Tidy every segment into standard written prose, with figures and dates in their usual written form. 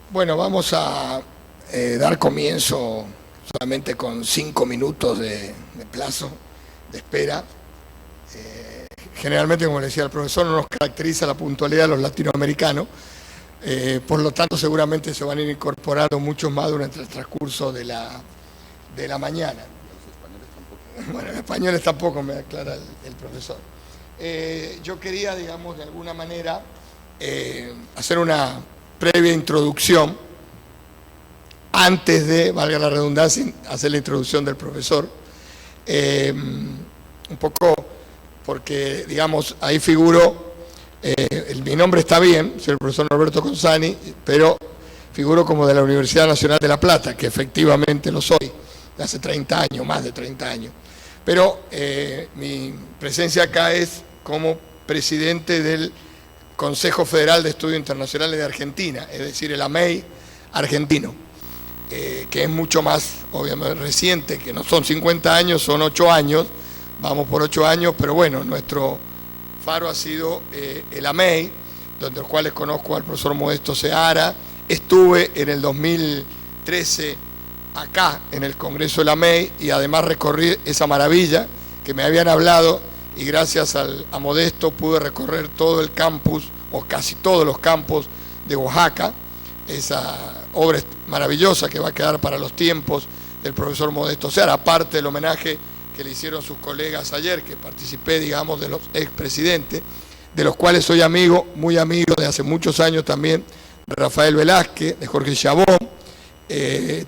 Bueno, vamos a dar comienzo solamente con 5 minutos de plazo de espera. Generalmente, como le decía el profesor, no nos caracteriza la puntualidad de los latinoamericanos, por lo tanto seguramente se van a ir incorporando muchos más durante el transcurso de la mañana. Bueno, en españoles tampoco me aclara el profesor. Yo quería, digamos, de alguna manera hacer una previa introducción antes de, valga la redundancia, hacer la introducción del profesor. Un poco porque, digamos, ahí figuro, mi nombre está bien, soy el profesor Norberto Consani, pero figuro como de la Universidad Nacional de La Plata, que efectivamente lo soy, de hace 30 años, más de 30 años. Pero mi presencia acá es como presidente del Consejo Federal de Estudios Internacionales de Argentina, es decir, el AMEI argentino, que es mucho más, obviamente, reciente, que no son 50 años, son 8 años, vamos por 8 años, pero bueno, nuestro faro ha sido el AMEI, donde los cuales conozco al profesor Modesto Seara. Estuve en el 2013 acá en el Congreso del AMEI y además recorrí esa maravilla que me habían hablado, y gracias a Modesto pude recorrer todo el campus, o casi todos los campus de Oaxaca, esa obra maravillosa que va a quedar para los tiempos del profesor Modesto Seara, aparte del homenaje que le hicieron sus colegas ayer, que participé, digamos, de los expresidentes, de los cuales soy amigo, muy amigo de hace muchos años también, de Rafael Velázquez, de Jorge Chabón, que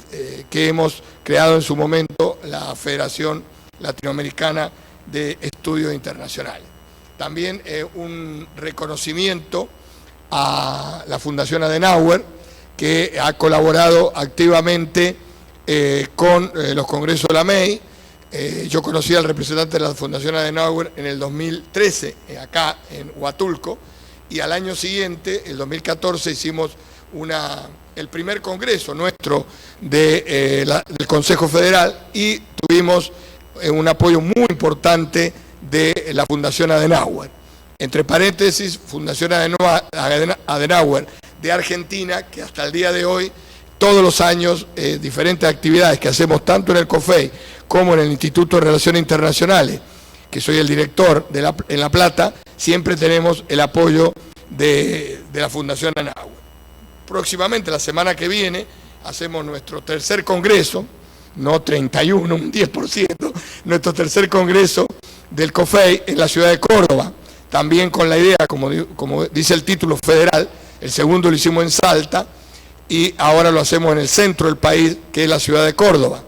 hemos creado en su momento la Federación Latinoamericana de Estudios Internacionales. También un reconocimiento a la Fundación Adenauer, que ha colaborado activamente con los congresos de la AMEI. Yo conocí al representante de la Fundación Adenauer en el 2013, acá en Huatulco, y al año siguiente, el 2014, hicimos el primer congreso nuestro del Consejo Federal y tuvimos un apoyo muy importante de la Fundación Adenauer. Entre paréntesis, Fundación Adenauer de Argentina, que hasta el día de hoy, todos los años, diferentes actividades que hacemos tanto en el COFEI como en el Instituto de Relaciones Internacionales, que soy el director en La Plata, siempre tenemos el apoyo de la Fundación Adenauer. Próximamente, la semana que viene, hacemos nuestro tercer congreso, no 31, un 10%, nuestro tercer congreso del COFEI en la ciudad de Córdoba, también con la idea, como dice el título, federal. El segundo lo hicimos en Salta y ahora lo hacemos en el centro del país, que es la ciudad de Córdoba.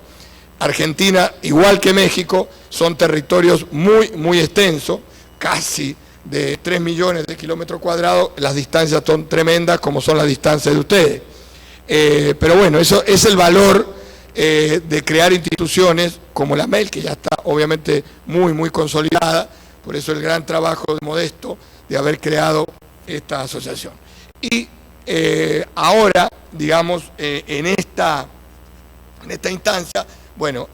Argentina, igual que México, son territorios muy, muy extensos, casi de 3 millones de kilómetros cuadrados. Las distancias son tremendas, como son las distancias de ustedes. Pero bueno, eso es el valor de crear instituciones como la AMEI, que ya está obviamente muy, muy consolidada. Por eso el gran trabajo de Modesto de haber creado esta asociación. Y ahora, digamos, en esta instancia, bueno,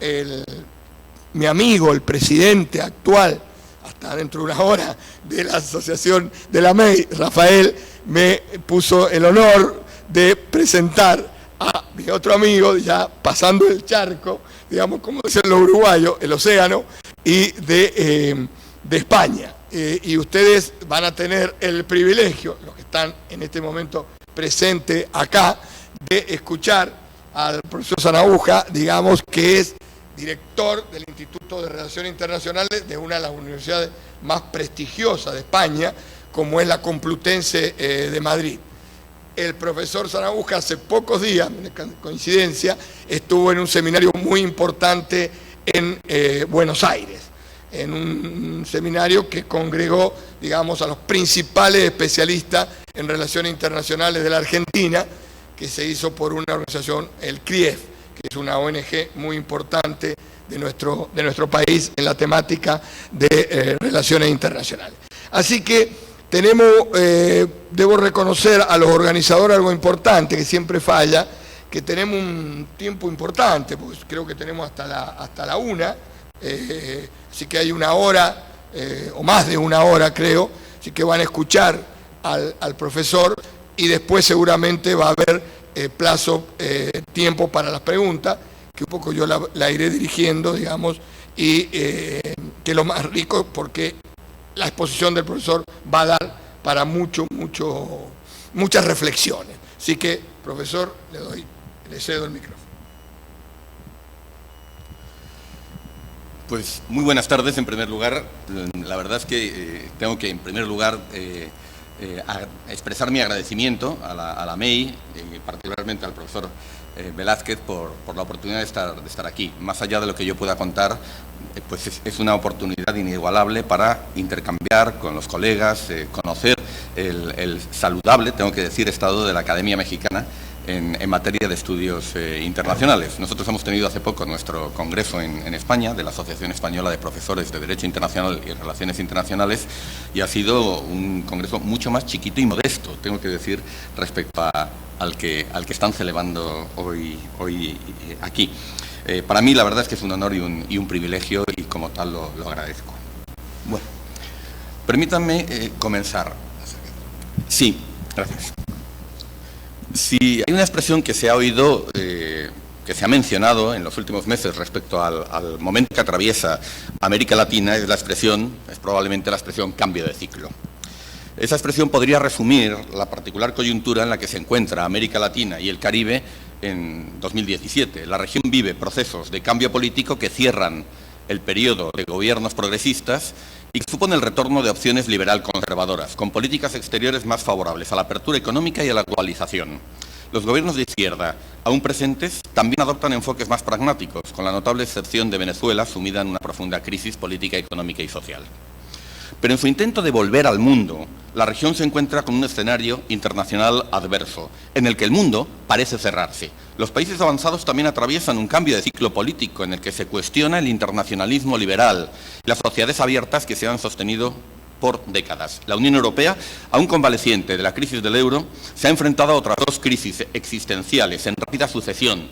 mi amigo, el presidente actual, hasta dentro de una hora, de la asociación de la AMEI, Rafael, me puso el honor de presentar a mi otro amigo, ya pasando el charco, digamos, como dicen los uruguayos, el océano, y de España. Y ustedes van a tener el privilegio, los que están en este momento presentes acá, de escuchar al profesor Sanahuja, digamos, que es director del Instituto de Relaciones Internacionales de una de las universidades más prestigiosas de España, como es la Complutense de Madrid. El profesor Sanahuja hace pocos días, coincidencia, estuvo en un seminario muy importante en Buenos Aires, en un seminario que congregó, digamos, a los principales especialistas en relaciones internacionales de la Argentina, que se hizo por una organización, el CRIEF, que es una ONG muy importante de nuestro país en la temática de relaciones internacionales. Así que debo reconocer a los organizadores algo importante que siempre falla, que tenemos un tiempo importante, porque creo que tenemos hasta la 1, así que hay una hora, o más de una hora creo, así que van a escuchar al profesor y después seguramente va a haber tiempo para las preguntas, que un poco yo la iré dirigiendo, digamos, y que es lo más rico porque la exposición del profesor va a dar para muchas reflexiones. Así que, profesor, le cedo el micrófono. Pues muy buenas tardes en primer lugar. La verdad es que tengo que en primer lugar expresar mi agradecimiento a la MEI, particularmente al profesor Velázquez por la oportunidad de estar aquí. Más allá de lo que yo pueda contar, pues es una oportunidad inigualable para intercambiar con los colegas, conocer el saludable, tengo que decir, estado de la Academia Mexicana en materia de estudios internacionales. Nosotros hemos tenido hace poco nuestro congreso en España, de la Asociación Española de Profesores de Derecho Internacional y Relaciones Internacionales, y ha sido un congreso mucho más chiquito y modesto, tengo que decir, respecto al que están celebrando hoy aquí. Para mí la verdad es que es un honor y un privilegio, y como tal lo agradezco. Bueno, permítanme comenzar. Sí, gracias. Si hay una expresión que se ha oído, que se ha mencionado en los últimos meses respecto al momento que atraviesa América Latina, es probablemente la expresión cambio de ciclo. Esa expresión podría resumir la particular coyuntura en la que se encuentra América Latina y el Caribe en 2017. La región vive procesos de cambio político que cierran el periodo de gobiernos progresistas y que supone el retorno de opciones liberal-conservadoras, con políticas exteriores más favorables a la apertura económica y a la globalización. Los gobiernos de izquierda, aún presentes, también adoptan enfoques más pragmáticos, con la notable excepción de Venezuela, sumida en una profunda crisis política, económica y social. Pero en su intento de volver al mundo, la región se encuentra con un escenario internacional adverso, en el que el mundo parece cerrarse. Los países avanzados también atraviesan un cambio de ciclo político en el que se cuestiona el internacionalismo liberal y las sociedades abiertas que se han sostenido por décadas. La Unión Europea, aún convaleciente de la crisis del euro, se ha enfrentado a otras dos crisis existenciales en rápida sucesión: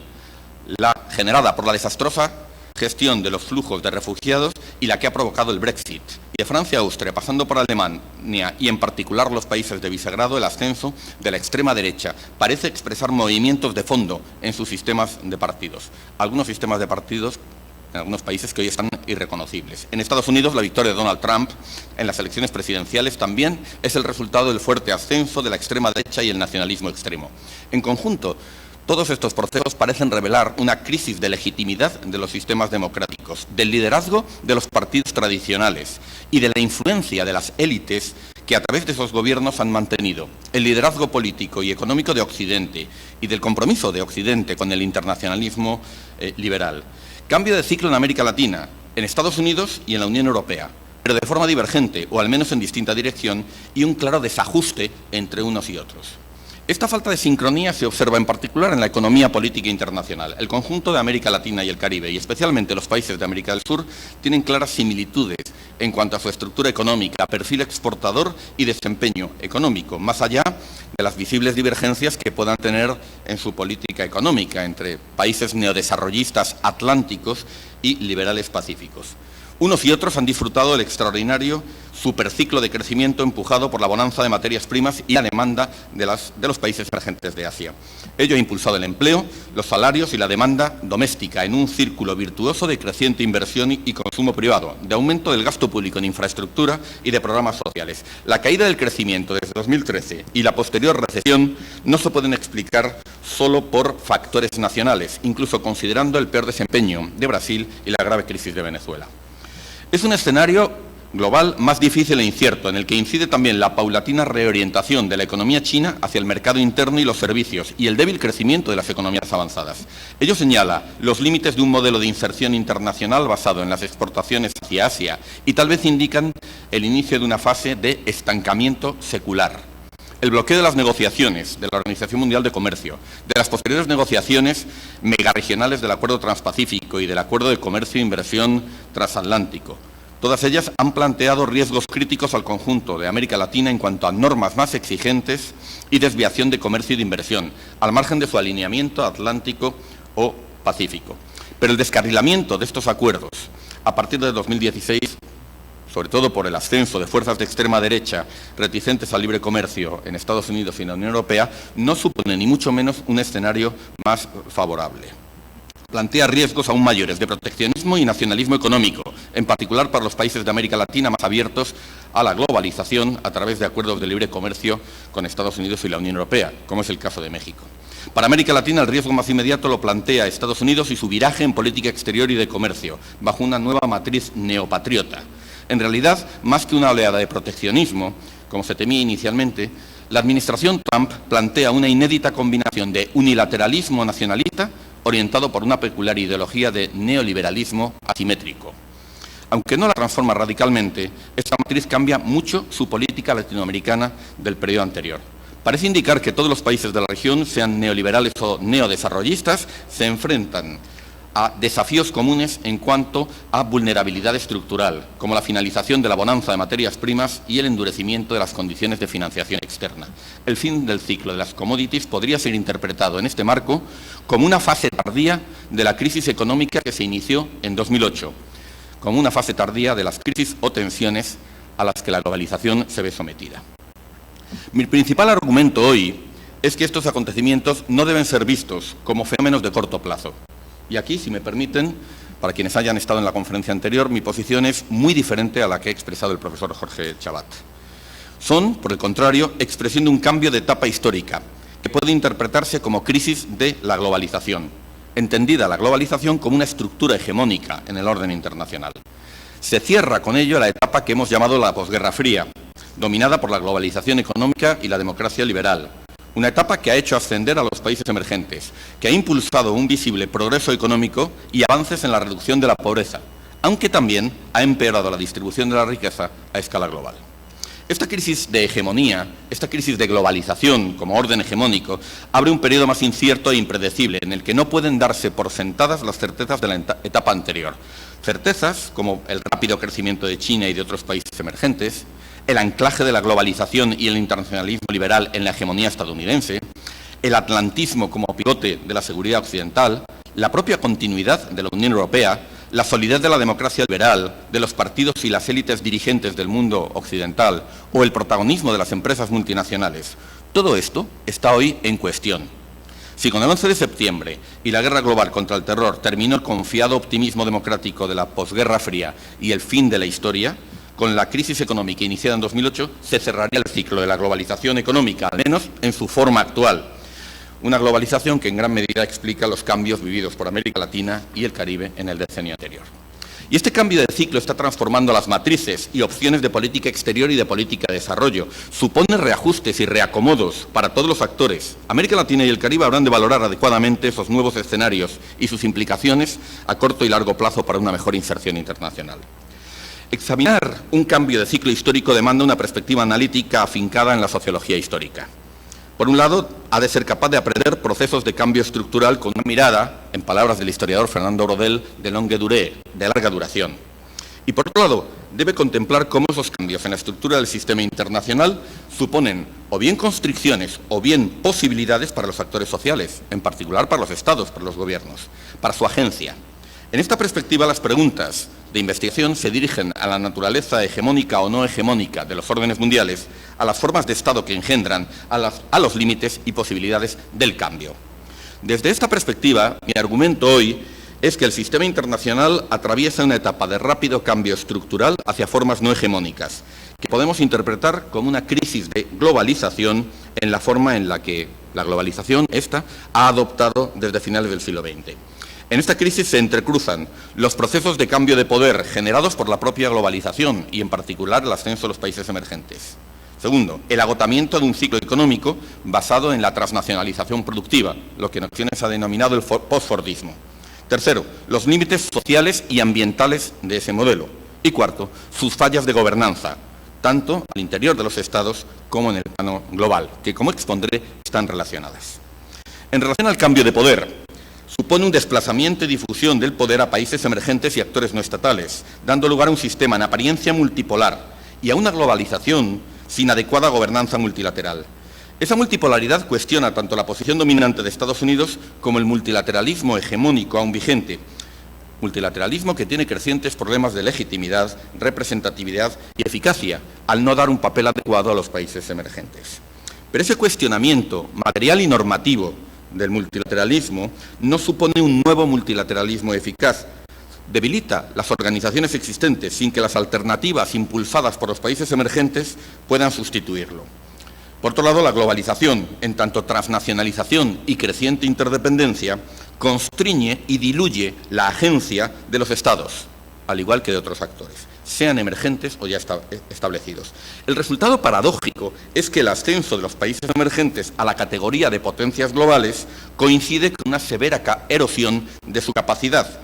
la generada por la desastrosa gestión de los flujos de refugiados y la que ha provocado el Brexit. Y de Francia a Austria, pasando por Alemania y en particular los países de Visegrado, el ascenso de la extrema derecha parece expresar movimientos de fondo en sus sistemas de partidos. Algunos sistemas de partidos en algunos países que hoy están irreconocibles. En Estados Unidos, la victoria de Donald Trump en las elecciones presidenciales también es el resultado del fuerte ascenso de la extrema derecha y el nacionalismo extremo. En conjunto, todos estos procesos parecen revelar una crisis de legitimidad de los sistemas democráticos, del liderazgo de los partidos tradicionales y de la influencia de las élites que a través de esos gobiernos han mantenido el liderazgo político y económico de Occidente y del compromiso de Occidente con el internacionalismo liberal. Cambio de ciclo en América Latina, en Estados Unidos y en la Unión Europea, pero de forma divergente, o al menos en distinta dirección, y un claro desajuste entre unos y otros. Esta falta de sincronía se observa en particular en la economía política internacional. El conjunto de América Latina y el Caribe, y especialmente los países de América del Sur, tienen claras similitudes en cuanto a su estructura económica, perfil exportador y desempeño económico, más allá de las visibles divergencias que puedan tener en su política económica entre países neodesarrollistas atlánticos y liberales pacíficos. Unos y otros han disfrutado del extraordinario superciclo de crecimiento empujado por la bonanza de materias primas y la demanda de los países emergentes de Asia. Ello ha impulsado el empleo, los salarios y la demanda doméstica en un círculo virtuoso de creciente inversión y consumo privado, de aumento del gasto público en infraestructura y de programas sociales. La caída del crecimiento desde 2013 y la posterior recesión no se pueden explicar solo por factores nacionales, incluso considerando el peor desempeño de Brasil y la grave crisis de Venezuela. Es un escenario global más difícil e incierto, en el que incide también la paulatina reorientación de la economía china hacia el mercado interno y los servicios, y el débil crecimiento de las economías avanzadas. Ello señala los límites de un modelo de inserción internacional basado en las exportaciones hacia Asia, y tal vez indican el inicio de una fase de estancamiento secular. El bloqueo de las negociaciones de la Organización Mundial de Comercio, de las posteriores negociaciones megarregionales del Acuerdo Transpacífico y del Acuerdo de Comercio e Inversión Transatlántico. Todas ellas han planteado riesgos críticos al conjunto de América Latina en cuanto a normas más exigentes y desviación de comercio y de inversión, al margen de su alineamiento atlántico o pacífico. Pero el descarrilamiento de estos acuerdos a partir de 2016 sobre todo por el ascenso de fuerzas de extrema derecha reticentes al libre comercio en Estados Unidos y en la Unión Europea, no supone ni mucho menos un escenario más favorable. Plantea riesgos aún mayores de proteccionismo y nacionalismo económico, en particular para los países de América Latina más abiertos a la globalización a través de acuerdos de libre comercio con Estados Unidos y la Unión Europea, como es el caso de México. Para América Latina, el riesgo más inmediato lo plantea Estados Unidos y su viraje en política exterior y de comercio, bajo una nueva matriz neopatriota. En realidad, más que una oleada de proteccionismo, como se temía inicialmente, la administración Trump plantea una inédita combinación de unilateralismo nacionalista orientado por una peculiar ideología de neoliberalismo asimétrico. Aunque no la transforma radicalmente, esta matriz cambia mucho su política latinoamericana del periodo anterior. Parece indicar que todos los países de la región, sean neoliberales o neodesarrollistas, se enfrentan a desafíos comunes en cuanto a vulnerabilidad estructural, como la finalización de la bonanza de materias primas y el endurecimiento de las condiciones de financiación externa. El fin del ciclo de las commodities podría ser interpretado en este marco como una fase tardía de la crisis económica que se inició en 2008, como una fase tardía de las crisis o tensiones a las que la globalización se ve sometida. Mi principal argumento hoy es que estos acontecimientos no deben ser vistos como fenómenos de corto plazo. Y aquí, si me permiten, para quienes hayan estado en la conferencia anterior, mi posición es muy diferente a la que ha expresado el profesor Jorge Chabat. Son, por el contrario, expresión de un cambio de etapa histórica, que puede interpretarse como crisis de la globalización, entendida la globalización como una estructura hegemónica en el orden internacional. Se cierra con ello la etapa que hemos llamado la posguerra fría, dominada por la globalización económica y la democracia liberal. Una etapa que ha hecho ascender a los países emergentes, que ha impulsado un visible progreso económico y avances en la reducción de la pobreza, aunque también ha empeorado la distribución de la riqueza a escala global. Esta crisis de hegemonía, esta crisis de globalización como orden hegemónico, abre un periodo más incierto e impredecible, en el que no pueden darse por sentadas las certezas de la etapa anterior. Certezas como el rápido crecimiento de China y de otros países emergentes, el anclaje de la globalización y el internacionalismo liberal en la hegemonía estadounidense, el atlantismo como pivote de la seguridad occidental, la propia continuidad de la Unión Europea, la solidez de la democracia liberal, de los partidos y las élites dirigentes del mundo occidental o el protagonismo de las empresas multinacionales. Todo esto está hoy en cuestión. Si con el 11 de septiembre y la guerra global contra el terror terminó el confiado optimismo democrático de la posguerra fría y el fin de la historia, con la crisis económica iniciada en 2008 se cerraría el ciclo de la globalización económica, al menos en su forma actual. Una globalización que en gran medida explica los cambios vividos por América Latina y el Caribe en el decenio anterior. Y este cambio de ciclo está transformando las matrices y opciones de política exterior y de política de desarrollo. Supone reajustes y reacomodos para todos los actores. América Latina y el Caribe habrán de valorar adecuadamente esos nuevos escenarios y sus implicaciones a corto y largo plazo para una mejor inserción internacional. Examinar un cambio de ciclo histórico demanda una perspectiva analítica afincada en la sociología histórica. Por un lado, ha de ser capaz de aprender procesos de cambio estructural con una mirada, en palabras del historiador Fernando Brodel, de longue durée, de larga duración. Y por otro lado, debe contemplar cómo esos cambios en la estructura del sistema internacional suponen o bien constricciones o bien posibilidades para los actores sociales, en particular para los estados, para los gobiernos, para su agencia. En esta perspectiva, las preguntas de investigación se dirigen a la naturaleza hegemónica o no hegemónica de los órdenes mundiales, a las formas de Estado que engendran, a los límites y posibilidades del cambio. Desde esta perspectiva, mi argumento hoy es que el sistema internacional atraviesa una etapa de rápido cambio estructural hacia formas no hegemónicas, que podemos interpretar como una crisis de globalización en la forma en la que la globalización ha adoptado desde finales del siglo XX. En esta crisis se entrecruzan los procesos de cambio de poder generados por la propia globalización y, en particular, el ascenso de los países emergentes. Segundo, el agotamiento de un ciclo económico basado en la transnacionalización productiva, lo que en ocasiones ha denominado el postfordismo. Tercero, los límites sociales y ambientales de ese modelo. Y cuarto, sus fallas de gobernanza, tanto al interior de los estados como en el plano global, que, como expondré, están relacionadas. En relación al cambio de poder, supone un desplazamiento y difusión del poder a países emergentes y actores no estatales, dando lugar a un sistema en apariencia multipolar y a una globalización sin adecuada gobernanza multilateral. Esa multipolaridad cuestiona tanto la posición dominante de Estados Unidos como el multilateralismo hegemónico aún vigente, multilateralismo que tiene crecientes problemas de legitimidad, representatividad y eficacia, al no dar un papel adecuado a los países emergentes. Pero ese cuestionamiento material y normativo del multilateralismo no supone un nuevo multilateralismo eficaz. Debilita las organizaciones existentes sin que las alternativas impulsadas por los países emergentes puedan sustituirlo. Por otro lado, la globalización, en tanto transnacionalización y creciente interdependencia, constriñe y diluye la agencia de los Estados, al igual que de otros actores, sean emergentes o ya establecidos. El resultado paradójico es que el ascenso de los países emergentes a la categoría de potencias globales coincide con una severa erosión de su capacidad.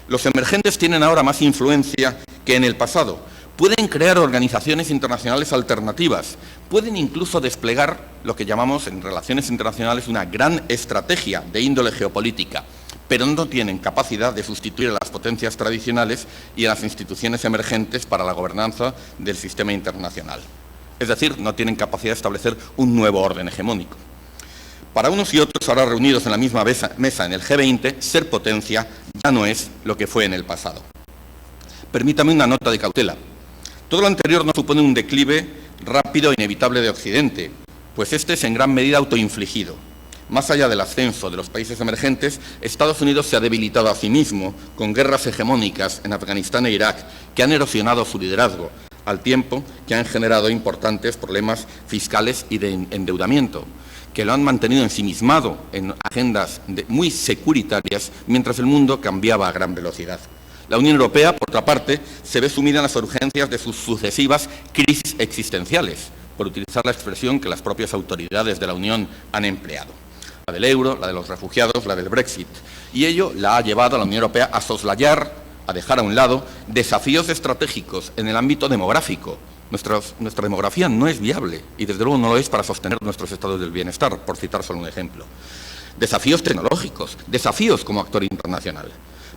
Los emergentes tienen ahora más influencia que en el pasado. Pueden crear organizaciones internacionales alternativas, pueden incluso desplegar lo que llamamos en relaciones internacionales una gran estrategia de índole geopolítica, pero no tienen capacidad de sustituir a las potencias tradicionales y a las instituciones emergentes para la gobernanza del sistema internacional. Es decir, no tienen capacidad de establecer un nuevo orden hegemónico. Para unos y otros, ahora reunidos en la misma mesa en el G20, ser potencia ya no es lo que fue en el pasado. Permítame una nota de cautela. Todo lo anterior no supone un declive rápido e inevitable de Occidente, pues este es en gran medida autoinfligido. Más allá del ascenso de los países emergentes, Estados Unidos se ha debilitado a sí mismo con guerras hegemónicas en Afganistán e Irak, que han erosionado su liderazgo, al tiempo que han generado importantes problemas fiscales y de endeudamiento, que lo han mantenido ensimismado en agendas muy securitarias, mientras el mundo cambiaba a gran velocidad. La Unión Europea, por otra parte, se ve sumida en las urgencias de sus sucesivas crisis existenciales, por utilizar la expresión que las propias autoridades de la Unión han empleado. La del euro, la de los refugiados, la del Brexit. Y ello la ha llevado a la Unión Europea a soslayar, a dejar a un lado, desafíos estratégicos en el ámbito demográfico. Nuestra demografía no es viable y desde luego no lo es para sostener nuestros estados del bienestar, por citar solo un ejemplo. Desafíos tecnológicos, desafíos como actor internacional.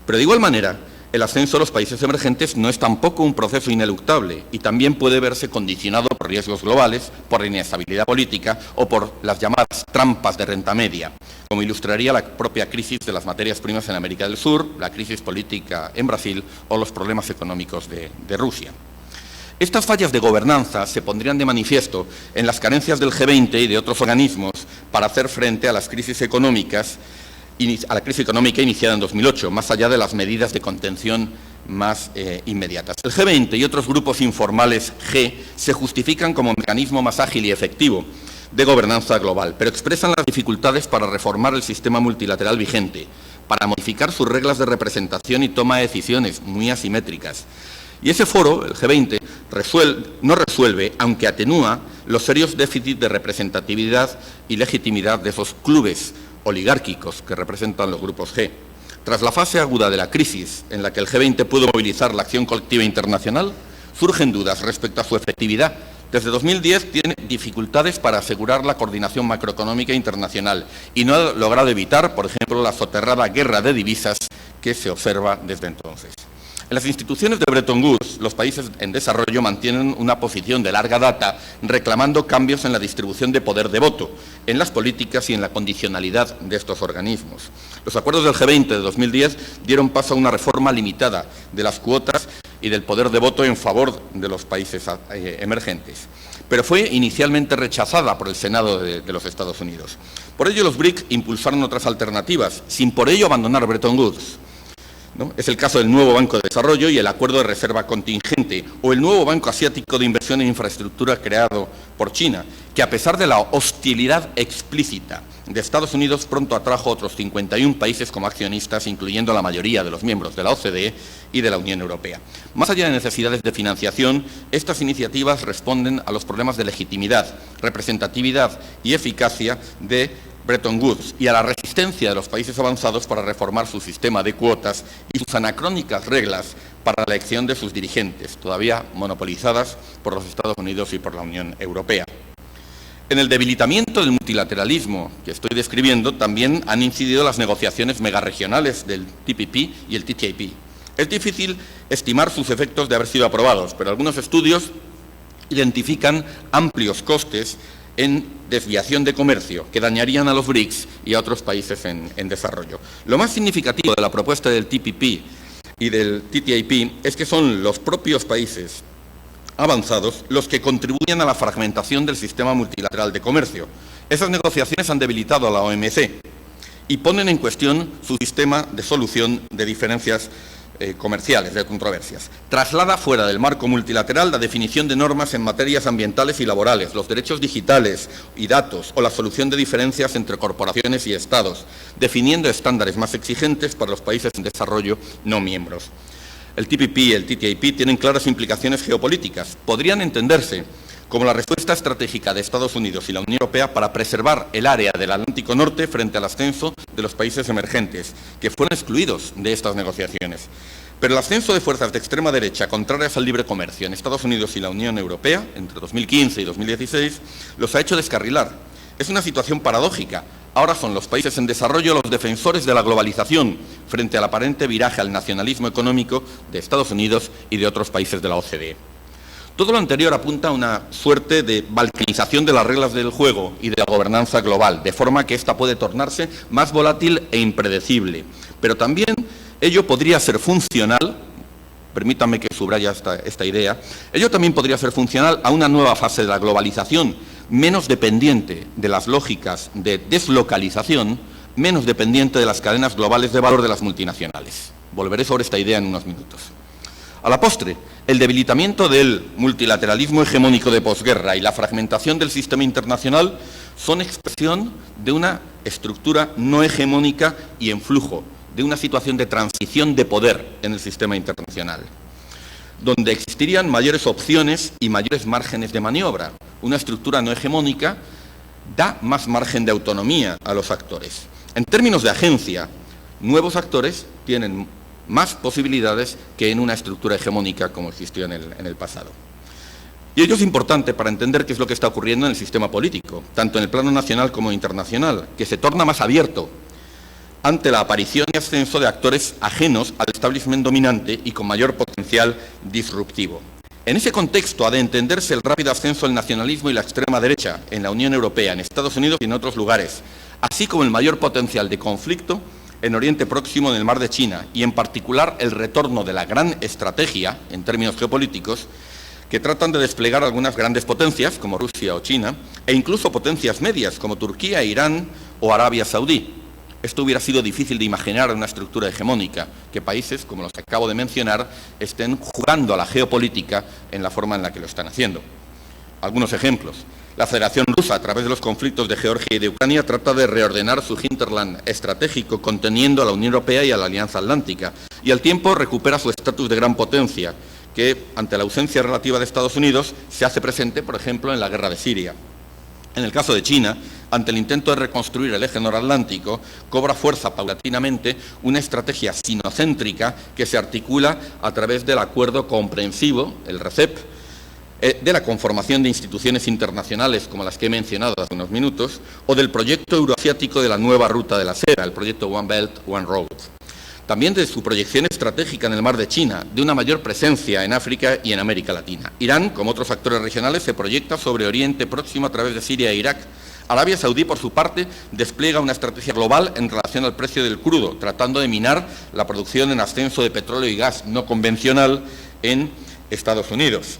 Pero de igual manera, el ascenso de los países emergentes no es tampoco un proceso ineluctable y también puede verse condicionado por riesgos globales, por la inestabilidad política o por las llamadas trampas de renta media, como ilustraría la propia crisis de las materias primas en América del Sur, la crisis política en Brasil o los problemas económicos de Rusia. Estas fallas de gobernanza se pondrían de manifiesto en las carencias del G20 y de otros organismos para hacer frente a las crisis económicas, a la crisis económica iniciada en 2008, más allá de las medidas de contención más inmediatas. El G20 y otros grupos informales G se justifican como mecanismo más ágil y efectivo de gobernanza global, pero expresan las dificultades para reformar el sistema multilateral vigente, para modificar sus reglas de representación y toma de decisiones muy asimétricas. Y ese foro, el G20, no resuelve, aunque atenúa, los serios déficits de representatividad y legitimidad de esos clubes oligárquicos que representan los grupos G. Tras la fase aguda de la crisis, en la que el G20 pudo movilizar la acción colectiva internacional, surgen dudas respecto a su efectividad. Desde 2010 tiene dificultades para asegurar la coordinación macroeconómica internacional y no ha logrado evitar, por ejemplo, la soterrada guerra de divisas que se observa desde entonces. En las instituciones de Bretton Woods, los países en desarrollo mantienen una posición de larga data reclamando cambios en la distribución de poder de voto, en las políticas y en la condicionalidad de estos organismos. Los acuerdos del G20 de 2010 dieron paso a una reforma limitada de las cuotas y del poder de voto en favor de los países emergentes, pero fue inicialmente rechazada por el Senado de los Estados Unidos. Por ello, los BRIC impulsaron otras alternativas, sin por ello abandonar Bretton Woods, ¿no? Es el caso del nuevo Banco de Desarrollo y el Acuerdo de Reserva Contingente, o el nuevo Banco Asiático de Inversión en Infraestructura creado por China, que a pesar de la hostilidad explícita de Estados Unidos, pronto atrajo a otros 51 países como accionistas, incluyendo la mayoría de los miembros de la OCDE y de la Unión Europea. Más allá de necesidades de financiación, estas iniciativas responden a los problemas de legitimidad, representatividad y eficacia de Bretton Woods y a la resistencia de los países avanzados para reformar su sistema de cuotas y sus anacrónicas reglas para la elección de sus dirigentes, todavía monopolizadas por los Estados Unidos y por la Unión Europea. En el debilitamiento del multilateralismo que estoy describiendo también han incidido las negociaciones megarregionales del TPP y el TTIP. Es difícil estimar sus efectos de haber sido aprobados, pero algunos estudios identifican amplios costes en desviación de comercio que dañarían a los BRICS y a otros países en desarrollo. Lo más significativo de la propuesta del TPP y del TTIP es que son los propios países avanzados los que contribuyen a la fragmentación del sistema multilateral de comercio. Esas negociaciones han debilitado a la OMC y ponen en cuestión su sistema de solución de diferencias comerciales, de controversias. Traslada fuera del marco multilateral la definición de normas en materias ambientales y laborales, los derechos digitales y datos o la solución de diferencias entre corporaciones y estados, definiendo estándares más exigentes para los países en desarrollo no miembros. El TPP y el TTIP tienen claras implicaciones geopolíticas. Podrían entenderse como la respuesta estratégica de Estados Unidos y la Unión Europea para preservar el área del Atlántico Norte frente al ascenso de los países emergentes, que fueron excluidos de estas negociaciones. Pero el ascenso de fuerzas de extrema derecha contrarias al libre comercio en Estados Unidos y la Unión Europea, entre 2015 y 2016, los ha hecho descarrilar. Es una situación paradójica. Ahora son los países en desarrollo los defensores de la globalización frente al aparente viraje al nacionalismo económico de Estados Unidos y de otros países de la OCDE. Todo lo anterior apunta a una suerte de balcanización de las reglas del juego y de la gobernanza global, de forma que ésta puede tornarse más volátil e impredecible. Pero también ello podría ser funcional, permítanme que subraya esta idea, ello también podría ser funcional a una nueva fase de la globalización, menos dependiente de las lógicas de deslocalización, menos dependiente de las cadenas globales de valor de las multinacionales. Volveré sobre esta idea en unos minutos. A la postre, el debilitamiento del multilateralismo hegemónico de posguerra y la fragmentación del sistema internacional son expresión de una estructura no hegemónica y en flujo, de una situación de transición de poder en el sistema internacional, donde existirían mayores opciones y mayores márgenes de maniobra. Una estructura no hegemónica da más margen de autonomía a los actores. En términos de agencia, nuevos actores tienen más posibilidades que en una estructura hegemónica como existió en el pasado. Y ello es importante para entender qué es lo que está ocurriendo en el sistema político, tanto en el plano nacional como internacional, que se torna más abierto ante la aparición y ascenso de actores ajenos al establishment dominante y con mayor potencial disruptivo. En ese contexto ha de entenderse el rápido ascenso del nacionalismo y la extrema derecha en la Unión Europea, en Estados Unidos y en otros lugares, así como el mayor potencial de conflicto en Oriente Próximo, en el Mar de China, y en particular el retorno de la gran estrategia, en términos geopolíticos, que tratan de desplegar algunas grandes potencias, como Rusia o China, e incluso potencias medias, como Turquía, Irán o Arabia Saudí. Esto hubiera sido difícil de imaginar en una estructura hegemónica, que países, como los que acabo de mencionar, estén jugando a la geopolítica en la forma en la que lo están haciendo. Algunos ejemplos. La Federación Rusa, a través de los conflictos de Georgia y de Ucrania, trata de reordenar su hinterland estratégico, conteniendo a la Unión Europea y a la Alianza Atlántica, y al tiempo recupera su estatus de gran potencia, que, ante la ausencia relativa de Estados Unidos, se hace presente, por ejemplo, en la guerra de Siria. En el caso de China, ante el intento de reconstruir el eje noratlántico, cobra fuerza paulatinamente una estrategia sinocéntrica que se articula a través del acuerdo comprensivo, el RCEP, de la conformación de instituciones internacionales como las que he mencionado hace unos minutos, o del proyecto euroasiático de la nueva ruta de la seda, el proyecto One Belt, One Road. También de su proyección estratégica en el Mar de China, de una mayor presencia en África y en América Latina. Irán, como otros actores regionales, se proyecta sobre Oriente Próximo a través de Siria e Irak. Arabia Saudí, por su parte, despliega una estrategia global en relación al precio del crudo, tratando de minar la producción en ascenso de petróleo y gas no convencional en Estados Unidos.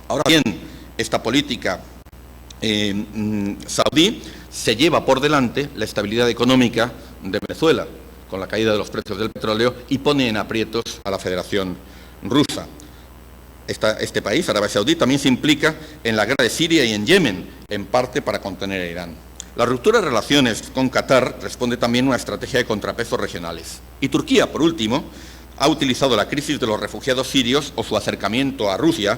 Ahora bien, esta política saudí se lleva por delante la estabilidad económica de Venezuela, con la caída de los precios del petróleo, y pone en aprietos a la Federación Rusa. Este país, Arabia Saudí, también se implica en la guerra de Siria y en Yemen, en parte para contener a Irán. La ruptura de relaciones con Qatar responde también a una estrategia de contrapesos regionales. Y Turquía, por último, ha utilizado la crisis de los refugiados sirios o su acercamiento a Rusia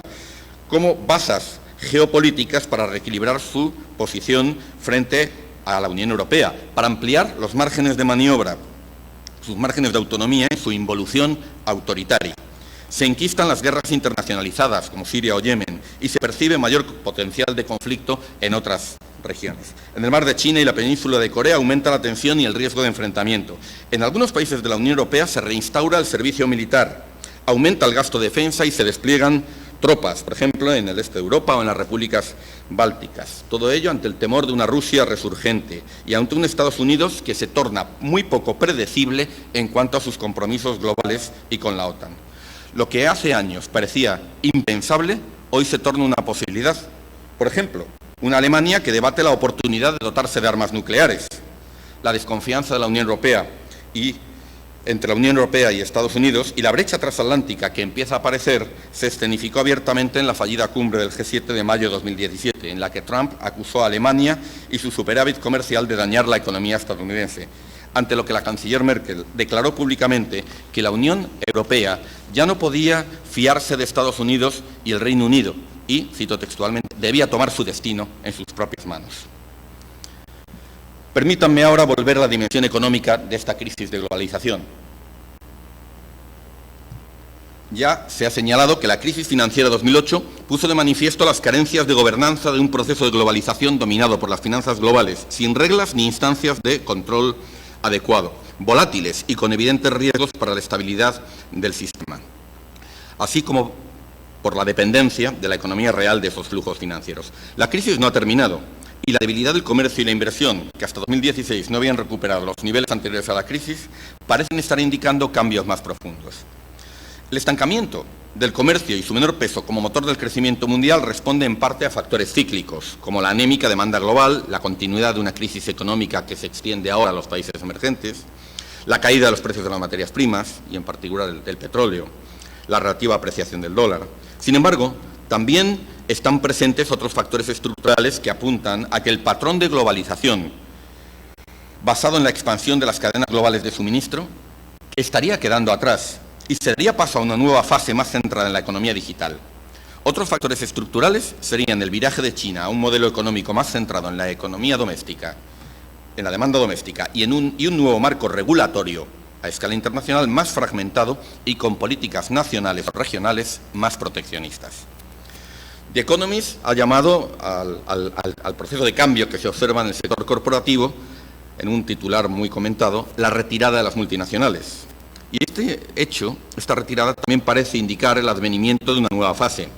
como basas geopolíticas para reequilibrar su posición frente a la Unión Europea, para ampliar los márgenes de maniobra, sus márgenes de autonomía y su involución autoritaria. Se enquistan las guerras internacionalizadas, como Siria o Yemen, y se percibe mayor potencial de conflicto en otras regiones. En el Mar de China y la península de Corea aumenta la tensión y el riesgo de enfrentamiento. En algunos países de la Unión Europea se reinstaura el servicio militar, aumenta el gasto de defensa y se despliegan tropas, por ejemplo, en el este de Europa o en las repúblicas bálticas. Todo ello ante el temor de una Rusia resurgente y ante un Estados Unidos que se torna muy poco predecible en cuanto a sus compromisos globales y con la OTAN. Lo que hace años parecía impensable, hoy se torna una posibilidad. Por ejemplo, una Alemania que debate la oportunidad de dotarse de armas nucleares, la desconfianza de la Unión Europea entre la Unión Europea y Estados Unidos y la brecha transatlántica que empieza a aparecer se escenificó abiertamente en la fallida cumbre del G7 de mayo de 2017, en la que Trump acusó a Alemania y su superávit comercial de dañar la economía estadounidense, ante lo que la canciller Merkel declaró públicamente que la Unión Europea ya no podía fiarse de Estados Unidos y el Reino Unido y, cito textualmente, debía tomar su destino en sus propias manos. Permítanme ahora volver a la dimensión económica de esta crisis de globalización. Ya se ha señalado que la crisis financiera de 2008 puso de manifiesto las carencias de gobernanza de un proceso de globalización dominado por las finanzas globales, sin reglas ni instancias de control adecuado, volátiles y con evidentes riesgos para la estabilidad del sistema, así como por la dependencia de la economía real de esos flujos financieros. La crisis no ha terminado y la debilidad del comercio y la inversión, que hasta 2016 no habían recuperado los niveles anteriores a la crisis, parecen estar indicando cambios más profundos. El estancamiento del comercio y su menor peso como motor del crecimiento mundial responde en parte a factores cíclicos, como la anémica demanda global, la continuidad de una crisis económica que se extiende ahora a los países emergentes, la caída de los precios de las materias primas, y en particular del petróleo, la relativa apreciación del dólar. Sin embargo, también están presentes otros factores estructurales que apuntan a que el patrón de globalización, basado en la expansión de las cadenas globales de suministro, estaría quedando atrás y se daría paso a una nueva fase más centrada en la economía digital. Otros factores estructurales serían el viraje de China a un modelo económico más centrado en la economía doméstica, en la demanda doméstica y un nuevo marco regulatorio a escala internacional más fragmentado y con políticas nacionales o regionales más proteccionistas. The Economist ha llamado al proceso de cambio que se observa en el sector corporativo, en un titular muy comentado, la retirada de las multinacionales. Y este hecho, esta retirada, también parece indicar el advenimiento de una nueva fase.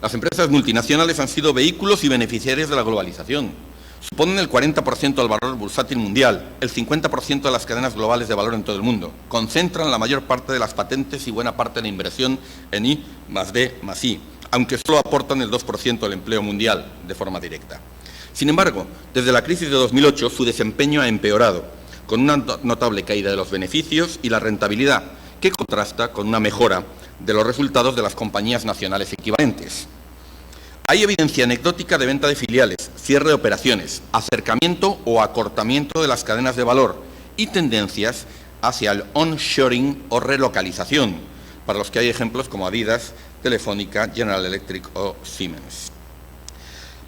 Las empresas multinacionales han sido vehículos y beneficiarios de la globalización. Suponen el 40% del valor bursátil mundial, el 50% de las cadenas globales de valor en todo el mundo. Concentran la mayor parte de las patentes y buena parte de la inversión en I+D+I, aunque solo aportan el 2% del empleo mundial de forma directa. Sin embargo, desde la crisis de 2008 su desempeño ha empeorado, con una notable caída de los beneficios y la rentabilidad, que contrasta con una mejora de los resultados de las compañías nacionales equivalentes. Hay evidencia anecdótica de venta de filiales, cierre de operaciones, acercamiento o acortamiento de las cadenas de valor y tendencias hacia el onshoring o relocalización, para los que hay ejemplos como Adidas, Telefónica, General Electric o Siemens.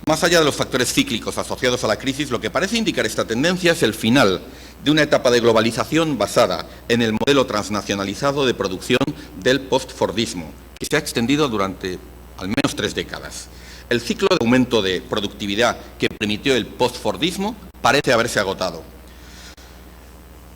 Más allá de los factores cíclicos asociados a la crisis, lo que parece indicar esta tendencia es el final de una etapa de globalización basada en el modelo transnacionalizado de producción del post-fordismo, que se ha extendido durante al menos 3 décadas. El ciclo de aumento de productividad que permitió el post-fordismo parece haberse agotado,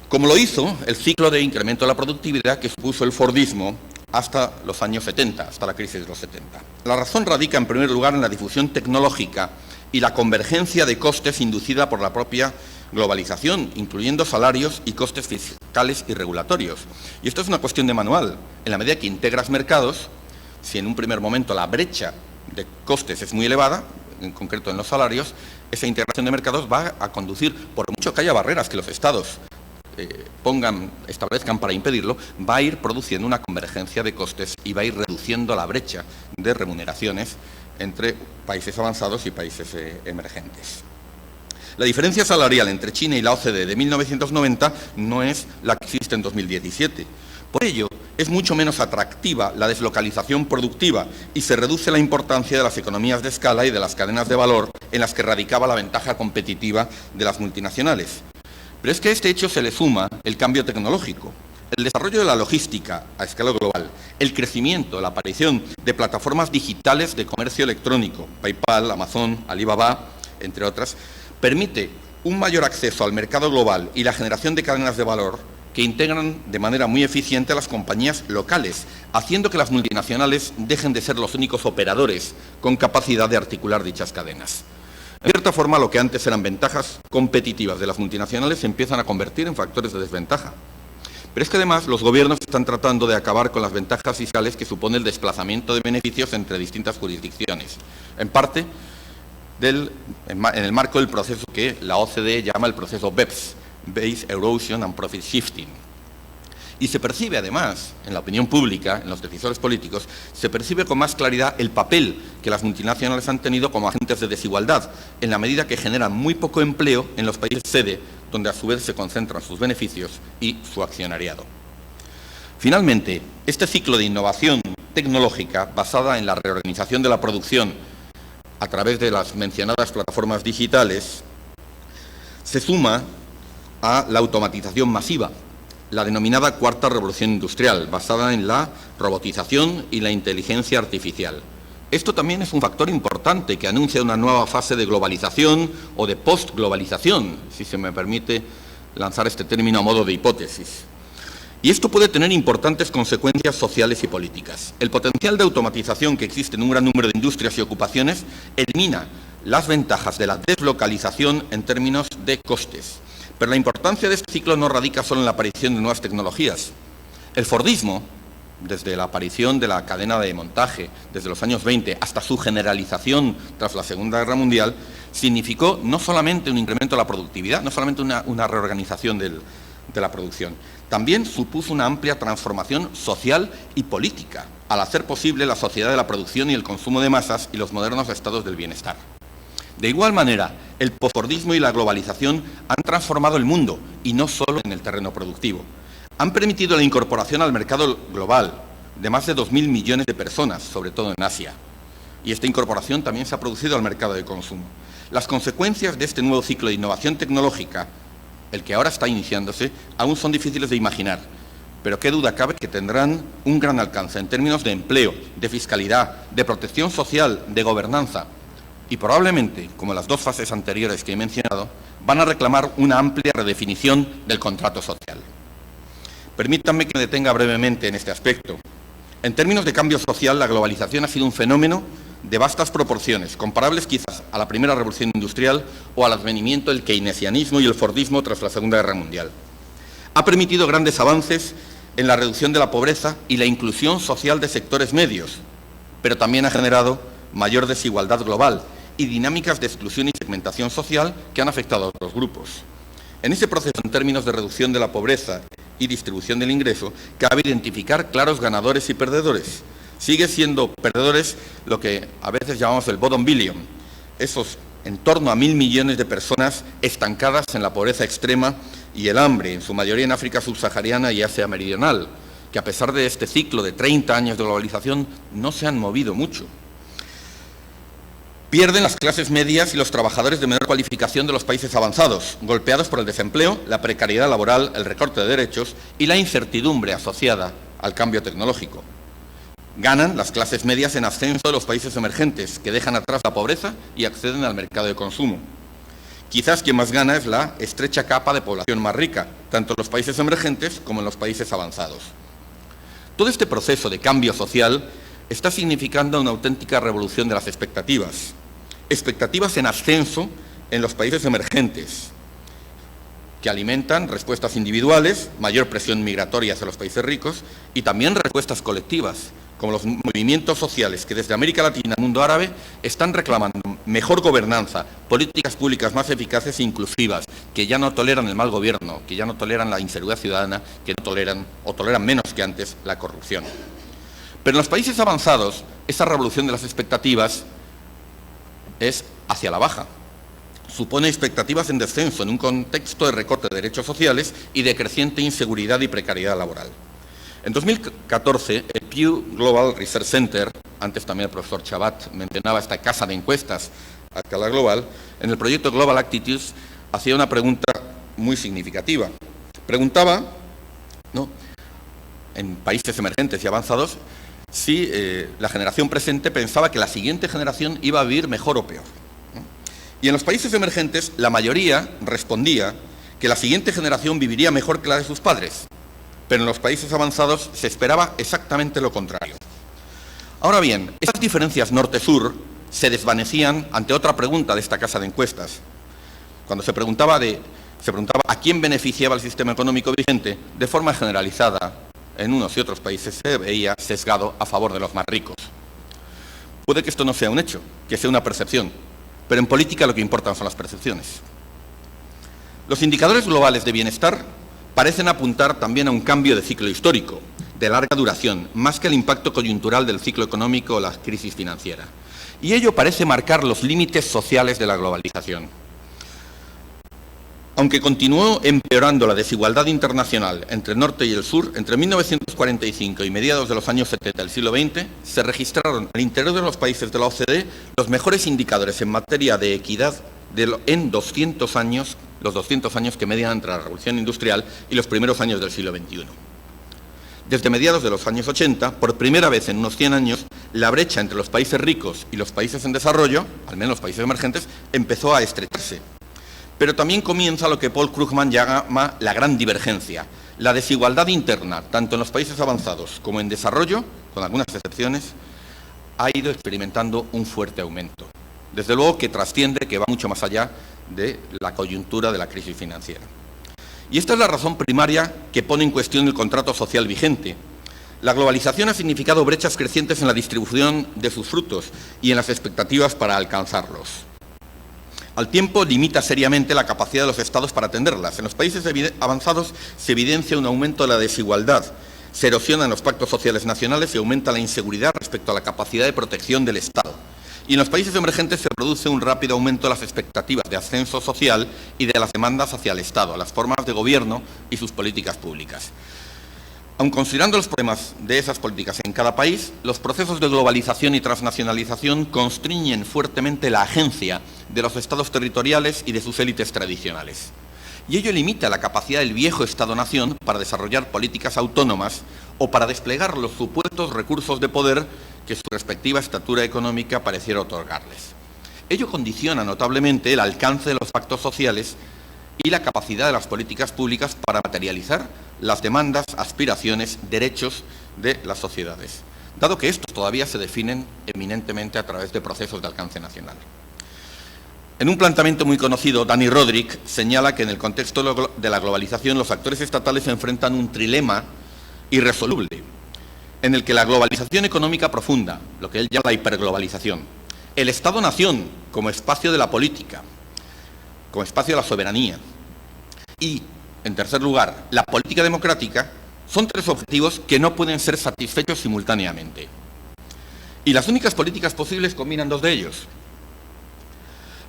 como lo hizo el ciclo de incremento de la productividad que supuso el fordismo hasta los años 70, hasta la crisis de los 70. La razón radica, en primer lugar, en la difusión tecnológica y la convergencia de costes inducida por la propia globalización, incluyendo salarios y costes fiscales y regulatorios. Y esto es una cuestión de manual. En la medida que integras mercados, si en un primer momento la brecha de costes es muy elevada, en concreto en los salarios, esa integración de mercados va a conducir, por mucho que haya barreras que los estados establezcan para impedirlo, va a ir produciendo una convergencia de costes y va a ir reduciendo la brecha de remuneraciones entre países avanzados y países emergentes. La diferencia salarial entre China y la OCDE de 1990 no es la que existe en 2017. Por ello, es mucho menos atractiva la deslocalización productiva y se reduce la importancia de las economías de escala y de las cadenas de valor en las que radicaba la ventaja competitiva de las multinacionales. Pero es que a este hecho se le suma el cambio tecnológico, el desarrollo de la logística a escala global, el crecimiento, la aparición de plataformas digitales de comercio electrónico, PayPal, Amazon, Alibaba, entre otras, permite un mayor acceso al mercado global y la generación de cadenas de valor que integran de manera muy eficiente a las compañías locales, haciendo que las multinacionales dejen de ser los únicos operadores con capacidad de articular dichas cadenas. De cierta forma, lo que antes eran ventajas competitivas de las multinacionales se empiezan a convertir en factores de desventaja. Pero es que además los gobiernos están tratando de acabar con las ventajas fiscales que supone el desplazamiento de beneficios entre distintas jurisdicciones, en parte en el marco del proceso que la OCDE llama el proceso BEPS, Base Erosion and Profit Shifting. Y se percibe además, en la opinión pública, en los decisores políticos, se percibe con más claridad el papel que las multinacionales han tenido como agentes de desigualdad, en la medida que generan muy poco empleo en los países sede, donde a su vez se concentran sus beneficios y su accionariado. Finalmente, este ciclo de innovación tecnológica basada en la reorganización de la producción a través de las mencionadas plataformas digitales se suma a la automatización masiva, la denominada cuarta revolución industrial, basada en la robotización y la inteligencia artificial. Esto también es un factor importante que anuncia una nueva fase de globalización o de postglobalización, si se me permite lanzar este término a modo de hipótesis. Y esto puede tener importantes consecuencias sociales y políticas. El potencial de automatización que existe en un gran número de industrias y ocupaciones elimina las ventajas de la deslocalización en términos de costes. Pero la importancia de este ciclo no radica solo en la aparición de nuevas tecnologías. El Fordismo, desde la aparición de la cadena de montaje desde los años 20 hasta su generalización tras la Segunda Guerra Mundial, significó no solamente un incremento de la productividad, no solamente una reorganización de la producción, también supuso una amplia transformación social y política, al hacer posible la sociedad de la producción y el consumo de masas y los modernos estados del bienestar. De igual manera, el posfordismo y la globalización han transformado el mundo, y no solo en el terreno productivo. Han permitido la incorporación al mercado global de más de 2.000 millones de personas, sobre todo en Asia. Y esta incorporación también se ha producido al mercado de consumo. Las consecuencias de este nuevo ciclo de innovación tecnológica, el que ahora está iniciándose, aún son difíciles de imaginar, pero qué duda cabe que tendrán un gran alcance en términos de empleo, de fiscalidad, de protección social, de gobernanza, y probablemente, como las dos fases anteriores que he mencionado, van a reclamar una amplia redefinición del contrato social. Permítanme que me detenga brevemente en este aspecto. En términos de cambio social, la globalización ha sido un fenómeno de vastas proporciones, comparables quizás a la primera revolución industrial o al advenimiento del keynesianismo y el fordismo tras la Segunda Guerra Mundial. Ha permitido grandes avances en la reducción de la pobreza y la inclusión social de sectores medios, pero también ha generado mayor desigualdad global y dinámicas de exclusión y segmentación social que han afectado a otros grupos. En ese proceso, en términos de reducción de la pobreza y distribución del ingreso, cabe identificar claros ganadores y perdedores. Sigue siendo perdedores lo que a veces llamamos el bottom billion, esos en torno a 1.000 millones de personas estancadas en la pobreza extrema y el hambre, en su mayoría en África subsahariana y Asia meridional, que a pesar de este ciclo de 30 años de globalización no se han movido mucho. Pierden las clases medias y los trabajadores de menor cualificación de los países avanzados, golpeados por el desempleo, la precariedad laboral, el recorte de derechos y la incertidumbre asociada al cambio tecnológico. Ganan las clases medias en ascenso de los países emergentes, que dejan atrás la pobreza y acceden al mercado de consumo. Quizás quien más gana es la estrecha capa de población más rica, tanto en los países emergentes como en los países avanzados. Todo este proceso de cambio social está significando una auténtica revolución de las expectativas. Expectativas en ascenso en los países emergentes, que alimentan respuestas individuales, mayor presión migratoria hacia los países ricos y también respuestas colectivas, como los movimientos sociales que desde América Latina al mundo árabe están reclamando mejor gobernanza, políticas públicas más eficaces e inclusivas, que ya no toleran el mal gobierno, que ya no toleran la inseguridad ciudadana, que no toleran o toleran menos que antes la corrupción. Pero en los países avanzados, esa revolución de las expectativas es hacia la baja. Supone expectativas en descenso en un contexto de recorte de derechos sociales y de creciente inseguridad y precariedad laboral. En 2014, el Pew Global Research Center, antes también el profesor Chabat mencionaba esta casa de encuestas a escala global, en el proyecto Global Attitudes hacía una pregunta muy significativa. Preguntaba, ¿no?, en países emergentes y avanzados, si la generación presente pensaba que la siguiente generación iba a vivir mejor o peor. Y en los países emergentes, la mayoría respondía que la siguiente generación viviría mejor que la de sus padres. pero en los países avanzados se esperaba exactamente lo contrario. Ahora bien, esas diferencias norte-sur se desvanecían ante otra pregunta de esta casa de encuestas. Cuando se preguntaba a quién beneficiaba el sistema económico vigente, de forma generalizada, en unos y otros países se veía sesgado a favor de los más ricos. Puede que esto no sea un hecho, que sea una percepción, pero en política lo que importan son las percepciones. Los indicadores globales de bienestar parecen apuntar también a un cambio de ciclo histórico, de larga duración, más que el impacto coyuntural del ciclo económico o la crisis financiera. Y ello parece marcar los límites sociales de la globalización. Aunque continuó empeorando la desigualdad internacional entre el norte y el sur, entre 1945 y mediados de los años 70 del siglo XX, se registraron al interior de los países de la OCDE los mejores indicadores en materia de equidad en 200 años, los 200 años que median entre la Revolución Industrial y los primeros años del siglo XXI. Desde mediados de los años 80, por primera vez en unos 100 años, la brecha entre los países ricos y los países en desarrollo, al menos los países emergentes, empezó a estrecharse. Pero también comienza lo que Paul Krugman llama la gran divergencia, la desigualdad interna, tanto en los países avanzados como en desarrollo, con algunas excepciones, ha ido experimentando un fuerte aumento. Desde luego que trasciende, que va mucho más allá de la coyuntura de la crisis financiera. Y esta es la razón primaria que pone en cuestión el contrato social vigente. La globalización ha significado brechas crecientes en la distribución de sus frutos y en las expectativas para alcanzarlos. Al tiempo, limita seriamente la capacidad de los Estados para atenderlas. En los países avanzados se evidencia un aumento de la desigualdad, se erosionan los pactos sociales nacionales y aumenta la inseguridad respecto a la capacidad de protección del Estado. Y en los países emergentes se produce un rápido aumento de las expectativas de ascenso social y de las demandas hacia el Estado, las formas de gobierno y sus políticas públicas. Aun considerando los problemas de esas políticas en cada país, los procesos de globalización y transnacionalización constriñen fuertemente la agencia de los estados territoriales y de sus élites tradicionales. Y ello limita la capacidad del viejo Estado-nación para desarrollar políticas autónomas o para desplegar los supuestos recursos de poder que su respectiva estatura económica pareciera otorgarles. Ello condiciona notablemente el alcance de los pactos sociales y la capacidad de las políticas públicas para materializar las demandas, aspiraciones, derechos de las sociedades, dado que estos todavía se definen eminentemente a través de procesos de alcance nacional. En un planteamiento muy conocido, Dani Rodrik señala que en el contexto de la globalización los actores estatales enfrentan un trilema irresoluble, en el que la globalización económica profunda, lo que él llama la hiperglobalización, el Estado-nación como espacio de la política, como espacio de la soberanía, y, en tercer lugar, la política democrática, son tres objetivos que no pueden ser satisfechos simultáneamente. Y las únicas políticas posibles combinan dos de ellos.